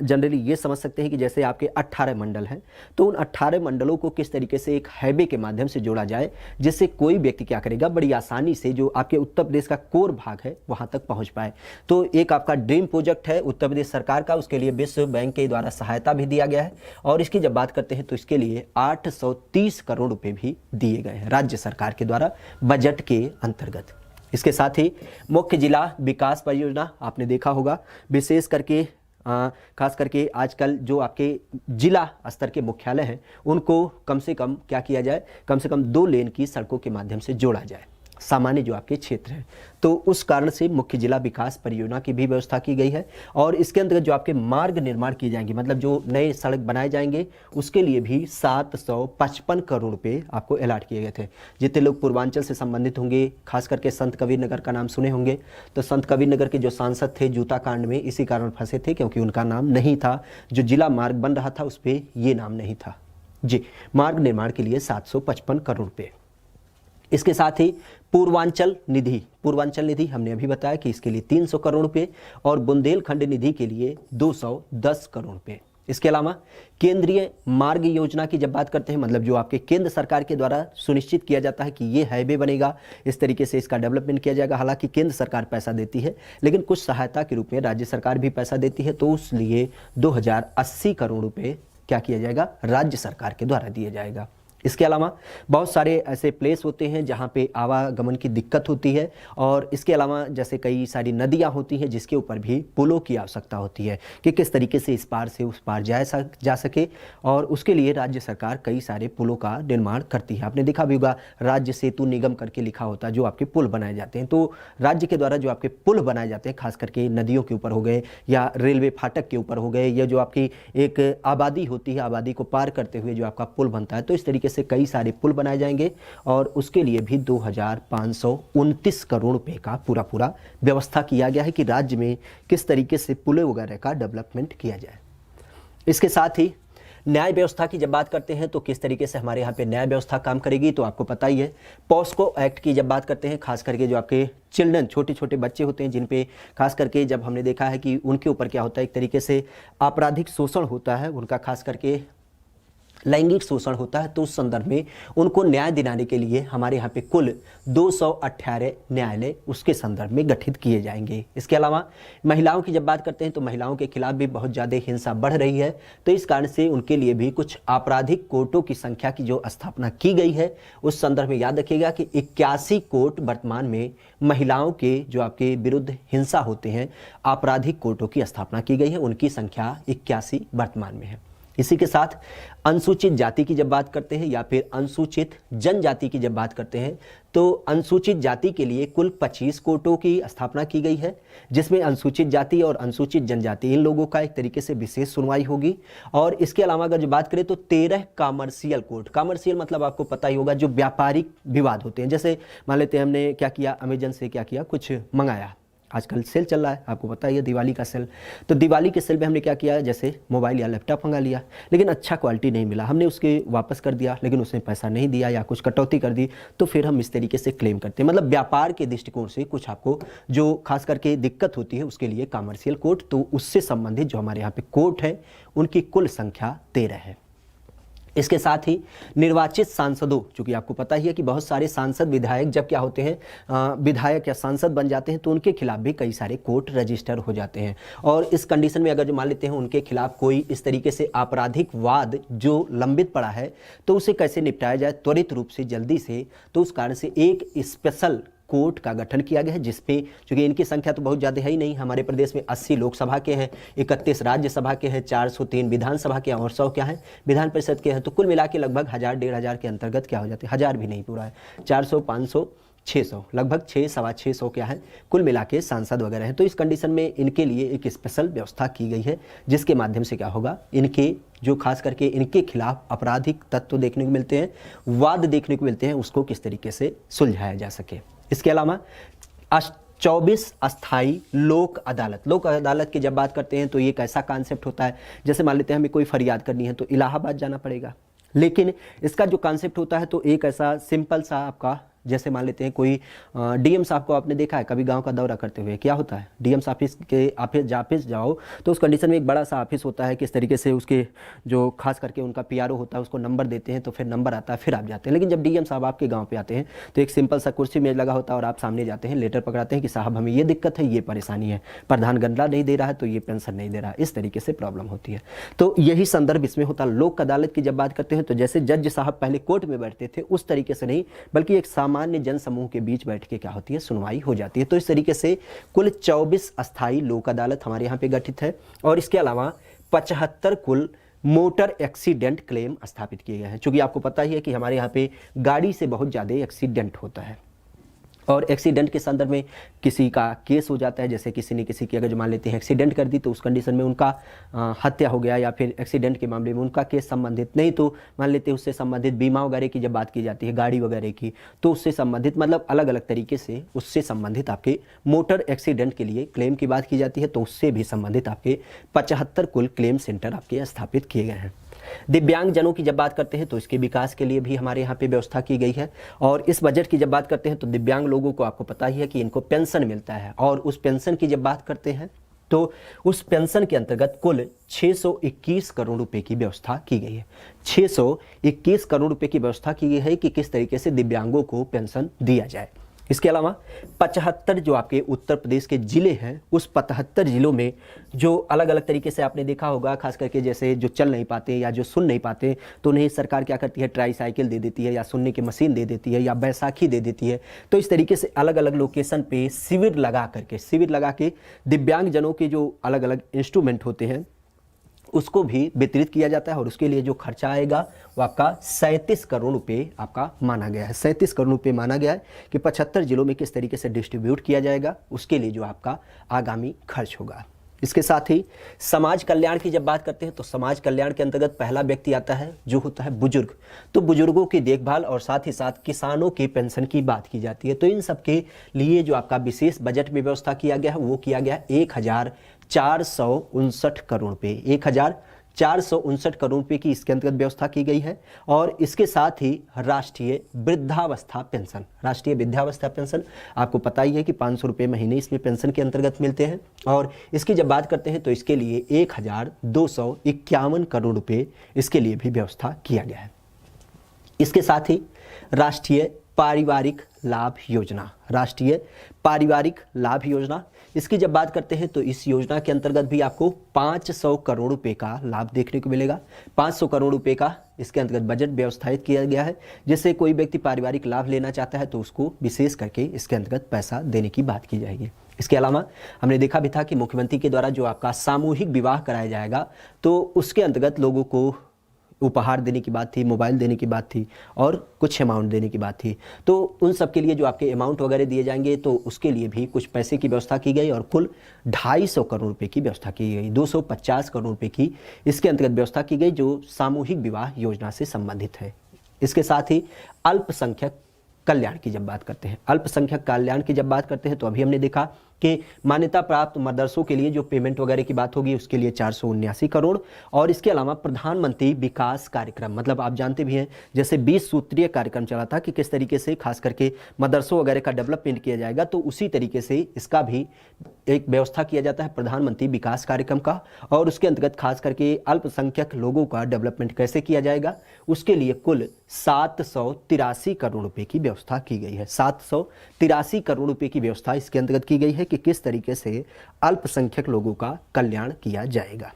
जनरली ये समझ सकते हैं कि जैसे आपके 18 मंडल हैं, तो उन 18 मंडलों को किस तरीके से एक हाईवे के माध्यम से जोड़ा जाए, जिससे कोई व्यक्ति क्या करेगा, बड़ी आसानी से जो आपके उत्तर प्रदेश का कोर भाग है वहाँ तक पहुँच पाए। तो एक आपका ड्रीम प्रोजेक्ट है उत्तर प्रदेश सरकार का, उसके लिए विश्व बैंक के द्वारा सहायता भी दिया गया है। और इसकी जब बात करते हैं तो इसके लिए 830 करोड़ रुपये भी दिए गए हैं राज्य सरकार के द्वारा बजट के अंतर्गत। इसके साथ ही मुख्य जिला विकास परियोजना आपने देखा होगा, विशेष करके खास करके आजकल जो आपके जिला स्तर के मुख्यालय हैं उनको कम से कम क्या किया जाए, कम से कम 2 लेन की सड़कों के माध्यम से जोड़ा जाए, सामान्य जो आपके क्षेत्र हैं। तो उस कारण से मुख्य जिला विकास परियोजना की भी व्यवस्था की गई है। और इसके अंतर्गत जो आपके मार्ग निर्माण किए जाएंगे, मतलब जो नए सड़क बनाए जाएंगे, उसके लिए भी 755 करोड़ रुपए आपको अलॉट किए गए थे। जितने लोग पूर्वांचल से संबंधित होंगे, खास करके संत कबीर नगर का नाम सुने होंगे, तो संत कबीर नगर के जो सांसद थे जूता कांड में इसी कारण फंसे थे, क्योंकि उनका नाम नहीं था, जो जिला मार्ग बन रहा था उस पर ये नाम नहीं था जी। मार्ग निर्माण के लिए 755 करोड़ रुपये। इसके साथ ही पूर्वांचल निधि हमने अभी बताया कि इसके लिए 300 करोड़ रुपए और बुंदेलखंड निधि के लिए 210 करोड़ रुपए। इसके अलावा केंद्रीय मार्ग योजना की जब बात करते हैं, मतलब जो आपके केंद्र सरकार के द्वारा सुनिश्चित किया जाता है कि ये हाईवे बनेगा, इस तरीके से इसका डेवलपमेंट किया जाएगा। हालांकि केंद्र सरकार पैसा देती है, लेकिन कुछ सहायता के रूप में राज्य सरकार भी पैसा देती है, तो उस लिए 2080 करोड़ रुपए क्या किया जाएगा, राज्य सरकार के द्वारा दिया जाएगा। इसके अलावा बहुत सारे ऐसे प्लेस होते हैं जहाँ पे आवागमन की दिक्कत होती है, और इसके अलावा जैसे कई सारी नदियाँ होती हैं जिसके ऊपर भी पुलों की आवश्यकता होती है कि किस तरीके से इस पार से उस पार जा सके, और उसके लिए राज्य सरकार कई सारे पुलों का निर्माण करती है। आपने देखा भी होगा राज्य सेतु निगम करके लिखा होता है जो आपके पुल बनाए जाते हैं। तो राज्य के द्वारा जो आपके पुल बनाए जाते हैं, खास करके नदियों के ऊपर हो गए या रेलवे फाटक के ऊपर हो गए, या जो आपकी एक आबादी होती है, आबादी को पार करते हुए जो आपका पुल बनता है, तो इस तरीके से कई सारे पुल बनाए जाएंगे और उसके लिए भी 2529 करोड़ रुपए का पूरा व्यवस्था किया गया है कि राज्य में किस तरीके से पुल वगैरह का डेवलपमेंट किया जाए। इसके साथ ही न्याय व्यवस्था की जब बात करते हैं तो किस तरीके से हमारे यहाँ पे न्याय व्यवस्था काम करेगी, तो आपको पता ही है। पॉस्को एक्ट की जब बात करते हैं, खास करके जो आपके चिल्ड्रन, छोटे छोटे बच्चे होते हैं जिन पे खास करके जब हमने देखा है कि उनके ऊपर क्या होता है, एक तरीके से आपराधिक शोषण होता है, उनका खास करके लैंगिक शोषण होता है, तो उस संदर्भ में उनको न्याय दिलाने के लिए हमारे यहाँ पे कुल 218 न्यायालय उसके संदर्भ में गठित किए जाएंगे। इसके अलावा महिलाओं की जब बात करते हैं तो महिलाओं के खिलाफ भी बहुत ज़्यादा हिंसा बढ़ रही है, तो इस कारण से उनके लिए भी कुछ आपराधिक कोर्टों की संख्या की जो स्थापना की गई है, उस संदर्भ में याद रखिएगा कि 81 कोर्ट वर्तमान में महिलाओं के जो आपके विरुद्ध हिंसा होते हैं, आपराधिक कोर्टों की स्थापना की गई है, उनकी संख्या 81 वर्तमान में है। इसी के साथ अनुसूचित जाति की जब बात करते हैं या फिर अनुसूचित जनजाति की जब बात करते हैं, तो अनुसूचित जाति के लिए कुल 25 कोर्टों की स्थापना की गई है, जिसमें अनुसूचित जाति और अनुसूचित जनजाति इन लोगों का एक तरीके से विशेष सुनवाई होगी। और इसके अलावा अगर जो बात करें तो 13 कॉमर्शियल कोर्ट, कॉमर्शियल मतलब आपको पता ही होगा जो व्यापारिक विवाद होते हैं। जैसे मान लेते हैं हमने क्या किया, अमेजन से क्या किया, कुछ मंगाया, आजकल सेल चल रहा है, आपको पता ही है दिवाली का सेल, तो दिवाली के सेल में हमने क्या किया, जैसे मोबाइल या लैपटॉप मंगा लिया, लेकिन अच्छा क्वालिटी नहीं मिला, हमने उसके वापस कर दिया, लेकिन उसने पैसा नहीं दिया या कुछ कटौती कर दी, तो फिर हम इस तरीके से क्लेम करते हैं। मतलब व्यापार के दृष्टिकोण से कुछ आपको जो खास करके दिक्कत होती है, उसके लिए कॉमर्शियल कोर्ट, तो उससे संबंधित जो हमारे यहाँ पे कोर्ट है उनकी कुल संख्या 13 है। इसके साथ ही निर्वाचित सांसदों, चूंकि आपको पता ही है कि बहुत सारे सांसद विधायक जब क्या होते हैं, विधायक या सांसद बन जाते हैं, तो उनके खिलाफ भी कई सारे कोर्ट रजिस्टर हो जाते हैं। और इस कंडीशन में अगर जो मान लेते हैं उनके खिलाफ कोई इस तरीके से आपराधिक वाद जो लंबित पड़ा है, तो उसे कैसे निपटाया जाए त्वरित रूप से, जल्दी से, तो उस कारण से एक स्पेशल कोर्ट का गठन किया गया है, जिसपे चूंकि इनकी संख्या तो बहुत ज़्यादा है ही नहीं, हमारे प्रदेश में 80 लोकसभा के हैं, 31 राज्यसभा के हैं, 403 विधानसभा के हैं और 100 क्या है विधान परिषद के हैं, तो कुल मिला के लगभग 1000-1500 के अंतर्गत क्या हो जाते हैं, 1000 भी नहीं पूरा है, 400, 500, 600, लगभग 600-625 क्या है कुल मिला के सांसद वगैरह हैं। तो इस कंडीशन में इनके लिए एक स्पेशल व्यवस्था की गई है, जिसके माध्यम से क्या होगा, इनके जो खास करके इनके खिलाफ आपराधिक तत्व देखने को मिलते हैं, वाद देखने को मिलते हैं, उसको किस तरीके से सुलझाया जा सके। इसके अलावा 24 अस्थाई लोक अदालत, लोक अदालत की जब बात करते हैं तो ये एक ऐसा कॉन्सेप्ट होता है, जैसे मान लेते हैं हमें कोई फरियाद करनी है तो इलाहाबाद जाना पड़ेगा, लेकिन इसका जो कॉन्सेप्ट होता है तो एक ऐसा सिंपल सा आपका, जैसे मान लेते हैं कोई डीएम साहब को आपने देखा है कभी गांव का दौरा करते हुए, क्या होता है, डीएम ऑफिस के ऑफिस जाओ तो उस कंडीशन में एक बड़ा सा ऑफिस होता है, किस तरीके से उसके जो खास करके उनका पीआरओ होता है उसको नंबर देते हैं, तो फिर नंबर आता है, फिर आप जाते हैं। लेकिन जब डीएम साहब आपके गाँव पे आते हैं तो एक सिंपल सा कुर्सी मेज लगा होता है और आप सामने जाते हैं, लेटर पकड़ाते हैं कि साहब हमें ये दिक्कत है, ये परेशानी है, प्रधान गणना नहीं दे रहा है तो ये पेंशन नहीं दे रहा है, इस तरीके से प्रॉब्लम होती है। तो यही संदर्भ इसमें होता है। लोक अदालत की जब बात करते हैं तो जैसे जज साहब पहले कोर्ट में बैठते थे उस तरीके से नहीं, बल्कि एक सामान्य जन समूह के बीच बैठ के क्या होती है, सुनवाई हो जाती है। तो इस तरीके से कुल 24 अस्थाई लोक अदालत हमारे यहाँ पे गठित है, और इसके अलावा 75 कुल मोटर एक्सीडेंट क्लेम स्थापित किए गए हैं। चूंकि आपको पता ही है कि हमारे यहाँ पे गाड़ी से बहुत ज़्यादा एक्सीडेंट होता है, और एक्सीडेंट के संदर्भ में किसी का केस हो जाता है, जैसे किसी ने किसी की अगर जो मान लेते हैं एक्सीडेंट कर दी तो उस कंडीशन में उनका हत्या हो गया, या फिर एक्सीडेंट के मामले में उनका केस संबंधित नहीं, तो मान लेते हैं उससे संबंधित बीमा वगैरह की जब बात की जाती है, गाड़ी वगैरह की, तो उससे संबंधित मतलब अलग अलग तरीके से उससे संबंधित आपके मोटर एक्सीडेंट के लिए क्लेम की बात की जाती है, तो उससे भी संबंधित आपके 75 कुल क्लेम सेंटर आपके स्थापित किए गए हैं। दिव्यांग जनों की जब बात करते हैं तो इसके विकास के लिए भी हमारे यहाँ पे व्यवस्था की गई है, और इस बजट की जब बात करते हैं तो दिव्यांग लोगों को आपको पता ही है कि इनको पेंशन मिलता है, और उस पेंशन की जब बात करते हैं तो उस पेंशन के अंतर्गत कुल 621 करोड़ रुपए की व्यवस्था की गई है। 621 करोड़ रुपए की व्यवस्था की गई है कि किस तरीके से दिव्यांगों को पेंशन दिया जाए। इसके अलावा 75 जो आपके उत्तर प्रदेश के ज़िले हैं, उस 75 ज़िलों में जो अलग अलग तरीके से आपने देखा होगा, खास करके जैसे जो चल नहीं पाते या जो सुन नहीं पाते, तो उन्हें सरकार क्या करती है, ट्राईसाइकिल दे देती है या सुनने की मशीन दे देती है या बैसाखी दे देती है। तो इस तरीके से अलग अलग लोकेशन पे शिविर लगा के दिव्यांगजनों के जो अलग अलग इंस्ट्रूमेंट होते हैं उसको भी वितरित किया जाता है, और उसके लिए जो खर्चा आएगा वो आपका 37 करोड़ रुपए आपका माना गया है। 37 करोड़ रुपए माना गया है कि 75 जिलों में किस तरीके से डिस्ट्रीब्यूट किया जाएगा, उसके लिए जो आपका आगामी खर्च होगा। इसके साथ ही समाज कल्याण की जब बात करते हैं तो समाज कल्याण के अंतर्गत पहला व्यक्ति आता है जो होता है बुजुर्ग। तो बुजुर्गों की देखभाल और साथ ही साथ किसानों की पेंशन की बात की जाती है। तो इन सब के लिए जो आपका विशेष बजट में व्यवस्था किया गया है वो किया गया 1459 करोड़ रुपये, 1459 करोड़ रुपये की इसके अंतर्गत व्यवस्था की गई है। और इसके साथ ही राष्ट्रीय वृद्धावस्था पेंशन आपको पता ही है कि 500 रुपये महीने इसमें पेंशन के अंतर्गत मिलते हैं। और इसकी जब बात करते हैं तो इसके लिए 1251 करोड़ रुपये इसके लिए भी व्यवस्था किया गया है। इसके साथ ही राष्ट्रीय पारिवारिक लाभ योजना, इसकी जब बात करते हैं तो इस योजना के अंतर्गत भी आपको 500 करोड़ रुपए का लाभ देखने को मिलेगा। 500 करोड़ रुपए का इसके अंतर्गत बजट व्यवस्थित किया गया है, जिससे कोई व्यक्ति पारिवारिक लाभ लेना चाहता है तो उसको विशेष करके इसके अंतर्गत पैसा देने की बात की जाएगी। इसके अलावा हमने देखा भी था कि मुख्यमंत्री के द्वारा जो आपका सामूहिक विवाह कराया जाएगा तो उसके अंतर्गत लोगों को उपहार देने की बात थी, मोबाइल देने की बात थी और कुछ अमाउंट देने की बात थी। तो उन सब के लिए जो आपके अमाउंट वगैरह दिए जाएंगे तो उसके लिए भी कुछ पैसे की व्यवस्था की गई और कुल 250 करोड़ रुपए की व्यवस्था की गई। 250 करोड़ रुपए की इसके अंतर्गत व्यवस्था की गई जो सामूहिक विवाह योजना से संबंधित है। इसके साथ ही अल्पसंख्यक कल्याण की जब बात करते हैं तो अभी हमने देखा कि मान्यता प्राप्त मदरसों के लिए जो पेमेंट वगैरह की बात होगी उसके लिए 479 करोड़। और इसके अलावा प्रधानमंत्री विकास कार्यक्रम, मतलब आप जानते भी हैं जैसे 20 सूत्रीय कार्यक्रम चला था कि किस तरीके से खास करके मदरसों वगैरह का डेवलपमेंट किया जाएगा, तो उसी तरीके से इसका भी एक व्यवस्था किया जाता है प्रधानमंत्री विकास कार्यक्रम का। और उसके अंतर्गत खास करके अल्पसंख्यक लोगों का डेवलपमेंट कैसे किया जाएगा उसके लिए कुल 783 करोड़ रुपए की व्यवस्था की गई है। 783 करोड़ रुपए की व्यवस्था इसके अंतर्गत की गई है कि किस तरीके से अल्पसंख्यक लोगों का कल्याण किया जाएगा।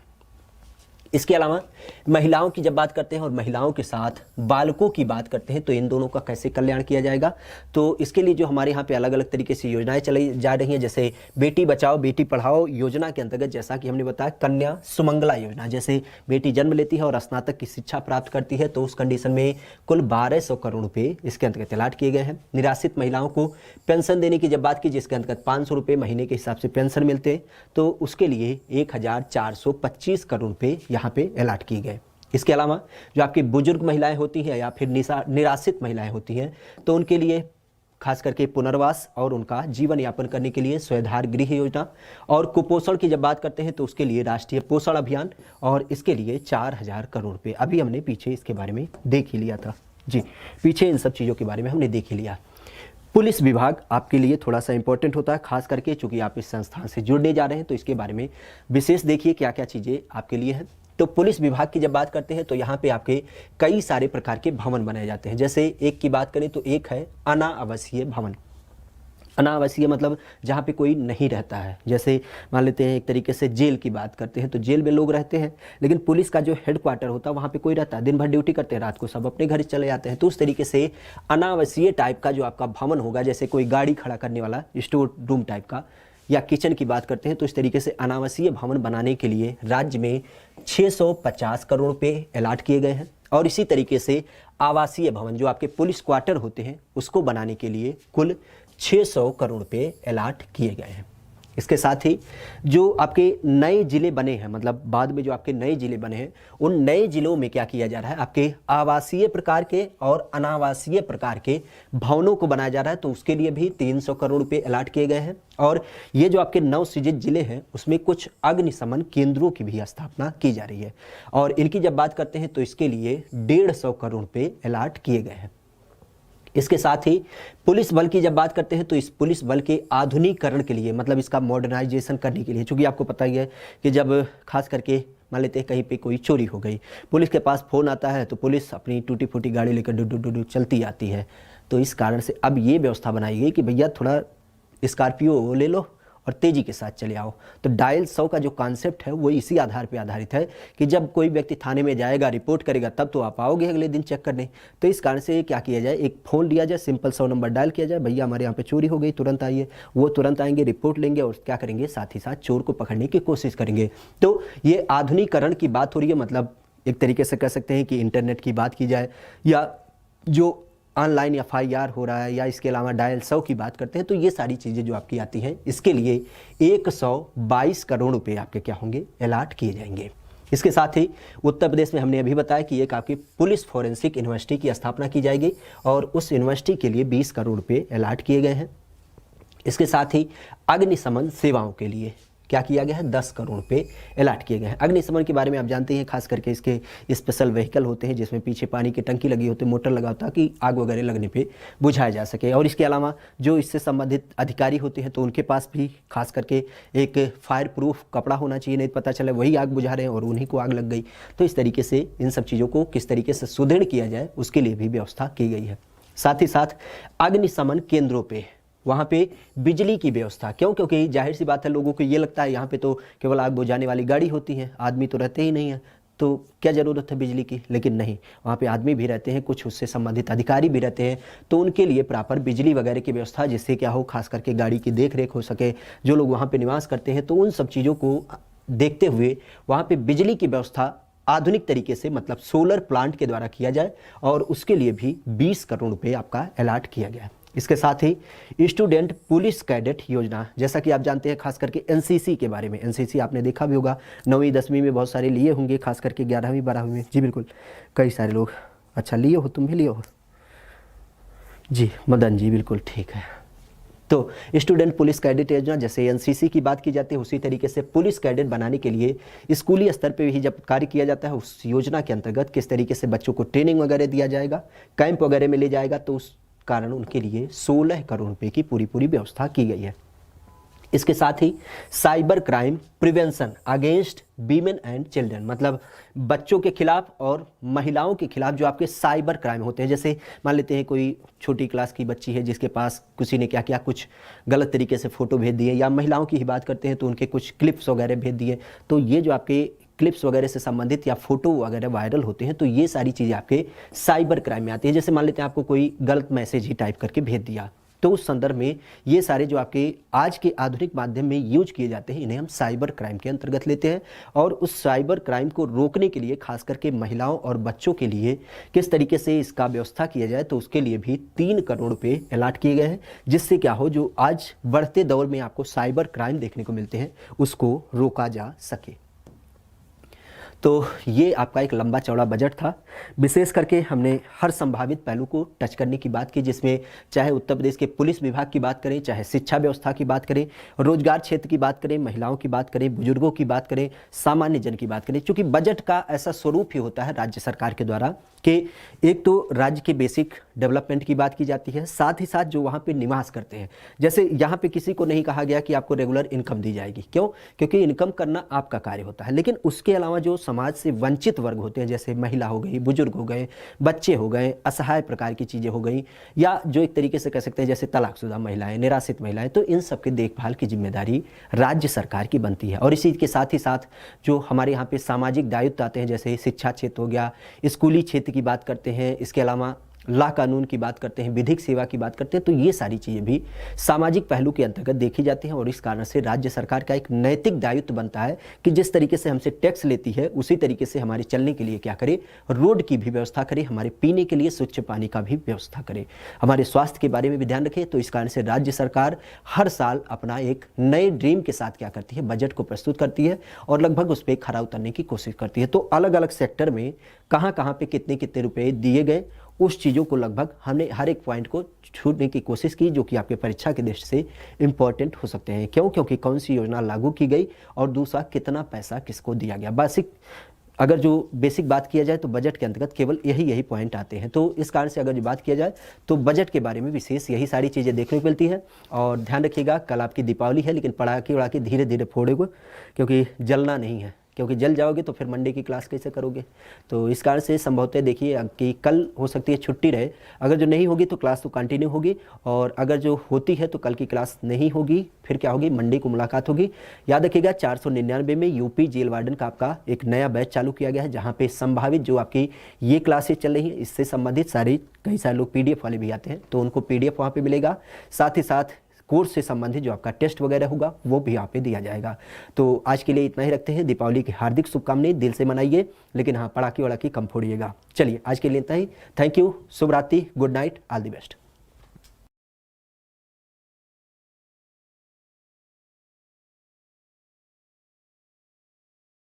इसके अलावा महिलाओं की जब बात करते हैं और महिलाओं के साथ बालकों की बात करते हैं तो इन दोनों का कैसे कल्याण किया जाएगा, तो इसके लिए जो हमारे यहाँ पे अलग अलग तरीके से योजनाएं चलाई जा रही हैं, जैसे बेटी बचाओ बेटी पढ़ाओ योजना के अंतर्गत जैसा कि हमने बताया कन्या सुमंगला योजना, जैसे बेटी जन्म लेती है और स्नातक की शिक्षा प्राप्त करती है तो उस कंडीशन में कुल 1200 करोड़ रुपये इसके अंतर्गत अलॉट किए गए हैं। निराश्रित महिलाओं को पेंशन देने की जब बात की जिसके अंतर्गत 500 रुपये महीने के हिसाब से पेंशन मिलते हैं तो उसके लिए 1425 करोड़ रुपये यहाँ पे अलॉट किए गए। इसके अलावा जो आपकी बुजुर्ग महिलाएं होती हैं या फिर निराश्रित महिलाएं होती हैं तो उनके लिए खास करके पुनर्वास और उनका जीवन यापन करने के लिए स्वयंधार गृह योजना। और कुपोषण की जब बात करते हैं तो उसके लिए राष्ट्रीय पोषण अभियान और इसके लिए 4000 करोड़ रुपये। अभी हमने पीछे इसके बारे में देख ही लिया था जी, पीछे इन सब चीज़ों के बारे में हमने देख ही लिया। पुलिस विभाग आपके लिए थोड़ा सा इंपॉर्टेंट होता है, खास करके चूंकि आप इस संस्थान से जुड़ने जा रहे हैं तो इसके बारे में विशेष देखिए क्या क्या चीज़ें आपके लिए हैं। तो पुलिस विभाग की जब बात करते हैं तो यहाँ पे आपके कई सारे प्रकार के भवन बनाए जाते हैं। जैसे एक की बात करें तो एक है अनावासीय भवन। अनावासीय मतलब जहाँ पे कोई नहीं रहता है, जैसे मान लेते हैं एक तरीके से जेल की बात करते हैं तो जेल में लोग रहते हैं लेकिन पुलिस का जो हेडक्वार्टर होता है वहाँ पे कोई रहता है, दिन भर ड्यूटी करते हैं, रात को सब अपने घर चले जाते हैं। तो उस तरीके से अनावासीय टाइप का जो आपका भवन होगा, जैसे कोई गाड़ी खड़ा करने वाला स्टोर रूम टाइप का या किचन की बात करते हैं तो इस तरीके से अनावासीय भवन बनाने के लिए राज्य में 650 करोड़ रुपये अलॉट किए गए हैं। और इसी तरीके से आवासीय भवन जो आपके पुलिस क्वार्टर होते हैं उसको बनाने के लिए कुल 600 करोड़ रुपये अलॉट किए गए हैं। इसके साथ ही जो आपके नए ज़िले बने हैं, मतलब बाद में जो आपके नए ज़िले बने हैं उन नए ज़िलों में क्या किया जा रहा है, आपके आवासीय प्रकार के और अनावासीय प्रकार के भवनों को बनाया जा रहा है तो उसके लिए भी 300 करोड़ रुपये अलॉट किए गए हैं। और ये जो आपके नवसृजित जिले हैं उसमें कुछ अग्निशमन केंद्रों की भी स्थापना की जा रही है और इनकी जब बात करते हैं तो इसके लिए 150 करोड़ रुपये अलॉट किए गए हैं। इसके साथ ही पुलिस बल की जब बात करते हैं तो इस पुलिस बल के आधुनिकीकरण के लिए, मतलब इसका मॉडर्नाइजेशन करने के लिए, चूँकि आपको पता ही है कि जब खास करके मान लेते हैं कहीं पे कोई चोरी हो गई, पुलिस के पास फ़ोन आता है तो पुलिस अपनी टूटी फूटी गाड़ी लेकर डुडू चलती आती है। तो इस कारण से अब ये व्यवस्था बनाई गई कि भैया थोड़ा स्कॉर्पियो ले लो और तेज़ी के साथ चले आओ। तो डायल 100 का जो कॉन्सेप्ट है वो इसी आधार पर आधारित है कि जब कोई व्यक्ति थाने में जाएगा, रिपोर्ट करेगा, तब तो आप आओगे अगले दिन चेक करने। तो इस कारण से क्या किया जाए, एक फ़ोन लिया जाए, सिंपल 100 नंबर डायल किया जाए, भैया हमारे यहाँ पे चोरी हो गई, तुरंत आइए। वो तुरंत आएंगे, रिपोर्ट लेंगे और क्या करेंगे, साथ ही साथ चोर को पकड़ने की कोशिश करेंगे। तो ये आधुनिकीकरण की बात हो रही है, मतलब एक तरीके से कह सकते हैं कि इंटरनेट की बात की जाए या जो ऑनलाइन FIR हो रहा है या इसके अलावा डायल 100 की बात करते हैं, तो ये सारी चीज़ें जो आपकी आती हैं, इसके लिए 122 करोड़ रुपए आपके क्या होंगे, अलॉट किए जाएंगे। इसके साथ ही उत्तर प्रदेश में हमने अभी बताया कि एक आपकी पुलिस फॉरेंसिक यूनिवर्सिटी की स्थापना की जाएगी और उस यूनिवर्सिटी के लिए 20 करोड़ रुपए अलॉट किए गए हैं। इसके साथ ही अग्निशमन सेवाओं के लिए क्या किया गया है, 10 करोड़ रुपए अलॉट किए गए हैं। अग्निशमन के बारे में आप जानते हैं, खास करके इसके स्पेशल व्हीकल होते हैं जिसमें पीछे पानी की टंकी लगी होती है, मोटर लगा होता है कि आग वगैरह लगने पे बुझाया जा सके। और इसके अलावा जो इससे संबंधित अधिकारी होते हैं तो उनके पास भी खास करके एक फायर प्रूफ कपड़ा होना चाहिए, नहीं पता चले वही आग बुझा रहे हैं और उन्हीं को आग लग गई। तो इस तरीके से इन सब चीज़ों को किस तरीके से सुदृढ़ किया जाए उसके लिए भी व्यवस्था की गई है। साथ ही साथ अग्निशमन केंद्रों पर वहाँ पे बिजली की व्यवस्था, क्यों, क्योंकि जाहिर सी बात है लोगों को ये लगता है यहाँ पे तो केवल आग बुझाने वाली गाड़ी होती है, आदमी तो रहते ही नहीं है, तो क्या ज़रूरत है बिजली की। लेकिन नहीं, वहाँ पे आदमी भी रहते हैं, कुछ उससे संबंधित अधिकारी भी रहते हैं, तो उनके लिए प्रॉपर बिजली वगैरह की व्यवस्था, जिससे क्या हो, खास करके गाड़ी की देख रेख हो सके। जो लोग वहाँ पे निवास करते हैं तो उन सब चीज़ों को देखते हुए वहाँ पे बिजली की व्यवस्था आधुनिक तरीके से, मतलब सोलर प्लांट के द्वारा किया जाए और उसके लिए भी 20 करोड़ रुपये आपका अलॉट किया गया है। इसके साथ ही स्टूडेंट पुलिस कैडेट योजना, जैसा कि आप जानते हैं खास करके NCC के बारे में, NCC आपने देखा भी होगा, 9वीं 10वीं में बहुत सारे लिए होंगे, खास करके 11वीं 12वीं में। जी बिल्कुल, कई सारे लोग, अच्छा लिए हो, तुम भी लिए हो जी, मदन जी, बिल्कुल ठीक है। तो स्टूडेंट पुलिस कैडेट योजना, जैसे NCC की बात की जाती है, उसी तरीके से पुलिस कैडेट बनाने के लिए स्कूली स्तर पे भी जब कार्य किया जाता है, उस योजना के अंतर्गत किस तरीके से बच्चों को ट्रेनिंग वगैरह दिया जाएगा, कैंप वगैरह में ले जाएगा, तो उस कारण उनके लिए 16 करोड़ रुपए की पूरी व्यवस्था की गई है। इसके साथ ही cyber crime prevention against women and children, मतलब बच्चों के खिलाफ और महिलाओं के खिलाफ जो आपके साइबर क्राइम होते हैं, जैसे मान लेते हैं कोई छोटी क्लास की बच्ची है जिसके पास किसी ने क्या किया, कुछ गलत तरीके से फ़ोटो भेज दिए, या महिलाओं की ही बात करते हैं तो उनके कुछ क्लिप्स वगैरह भेज दिए, तो ये जो आपके क्लिप्स वगैरह से संबंधित या फोटो वगैरह वायरल होते हैं, तो ये सारी चीज़ें आपके साइबर क्राइम में आती है। जैसे मान लेते हैं आपको कोई गलत मैसेज ही टाइप करके भेज दिया, तो उस संदर्भ में ये सारे जो आपके आज के आधुनिक माध्यम में यूज किए जाते हैं, इन्हें हम साइबर क्राइम के अंतर्गत लेते हैं। और उस साइबर क्राइम को रोकने के लिए खास करके महिलाओं और बच्चों के लिए किस तरीके से इसका व्यवस्था किया जाए, तो उसके लिए भी 3 करोड़ रुपये अलॉट किए गए हैं, जिससे क्या हो, जो आज बढ़ते दौर में आपको साइबर क्राइम देखने को मिलते हैं उसको रोका जा सके। तो ये आपका एक लंबा चौड़ा बजट था। विशेष करके हमने हर संभावित पहलू को टच करने की बात की, जिसमें चाहे उत्तर प्रदेश के पुलिस विभाग की बात करें, चाहे शिक्षा व्यवस्था की बात करें, रोजगार क्षेत्र की बात करें, महिलाओं की बात करें, बुजुर्गों की बात करें, सामान्य जन की बात करें। चूँकि बजट का ऐसा स्वरूप ही होता है राज्य सरकार के द्वारा कि एक तो राज्य के बेसिक डेवलपमेंट की बात की जाती है, साथ ही साथ जो वहाँ पे निवास करते हैं। जैसे यहाँ पे किसी को नहीं कहा गया कि आपको रेगुलर इनकम दी जाएगी, क्यों, क्योंकि इनकम करना आपका कार्य होता है। लेकिन उसके अलावा जो समाज से वंचित वर्ग होते हैं, जैसे महिला हो गई, बुजुर्ग हो गए, बच्चे हो गए, असहाय प्रकार की चीज़ें हो गई, या जो एक तरीके से कह सकते हैं जैसे तलाकशुदा महिलाएं, निराश्रित महिलाएं, तो इन सब की देखभाल की जिम्मेदारी राज्य सरकार की बनती है। और इसी के साथ ही साथ जो हमारे यहाँ पे सामाजिक दायित्व आते हैं, जैसे शिक्षा क्षेत्र हो गया, स्कूली क्षेत्र की बात करते हैं, इसके अलावा ला कानून की बात करते हैं, विधिक सेवा की बात करते हैं, तो ये सारी चीज़ें भी सामाजिक पहलू के अंतर्गत देखी जाती हैं। और इस कारण से राज्य सरकार का एक नैतिक दायित्व बनता है कि जिस तरीके से हमसे टैक्स लेती है उसी तरीके से हमारे चलने के लिए क्या करे, रोड की भी व्यवस्था करे, हमारे पीने के लिए स्वच्छ पानी का भी व्यवस्था करे, हमारे स्वास्थ्य के बारे में भी ध्यान रखे। तो इस कारण से राज्य सरकार हर साल अपना एक नए ड्रीम के साथ क्या करती है, बजट को प्रस्तुत करती है और लगभग उस पर खरा उतरने की कोशिश करती है। तो अलग अलग सेक्टर में कहाँ कहाँ पे कितने कितने रुपए दिए गए, उस चीज़ों को लगभग हमने हर एक पॉइंट को छूटने की कोशिश की, जो कि आपके परीक्षा की दृष्टि से इम्पॉर्टेंट हो सकते हैं। क्यों, क्योंकि कौन सी योजना लागू की गई और दूसरा कितना पैसा किसको दिया गया। अगर जो बेसिक बात किया जाए तो बजट के अंतर्गत केवल यही पॉइंट आते हैं। तो इस कारण से अगर जो बात किया जाए तो बजट के बारे में विशेष यही सारी चीज़ें देखने को मिलती है। और ध्यान रखिएगा, कल आपकी दीपावली है, लेकिन पटाखे उड़ा के धीरे धीरे फोड़ेगा, क्योंकि जलना नहीं है। क्योंकि जल जाओगे तो फिर मंडे की क्लास कैसे करोगे। तो इस कारण से संभवतः देखिए कि कल हो सकती है छुट्टी रहे, अगर जो नहीं होगी तो क्लास तो कंटिन्यू होगी, और अगर जो होती है तो कल की क्लास नहीं होगी, फिर क्या होगी, मंडे को मुलाकात होगी। याद रखिएगा 499 में यूपी जेल वार्डन का आपका एक नया बैच चालू किया गया है, जहाँ पे संभावित जो आपकी ये क्लासेस चल रही हैं इससे संबंधित कई सारे लोग पीडीएफ वाले भी आते हैं, तो उनको पीडीएफ वहाँ पे मिलेगा। साथ ही साथ कोर्स से संबंधित जो आपका टेस्ट वगैरह होगा वो भी यहाँ पे दिया जाएगा। तो आज के लिए इतना ही रखते हैं। दीपावली की हार्दिक शुभकामनाएं, दिल से मनाइए, लेकिन हाँ पटाखे वड़ाखे कम फोड़िएगा। चलिए आज के लिए इतना ही। थैंक यू, शुभ रात्रि, good night, all the best.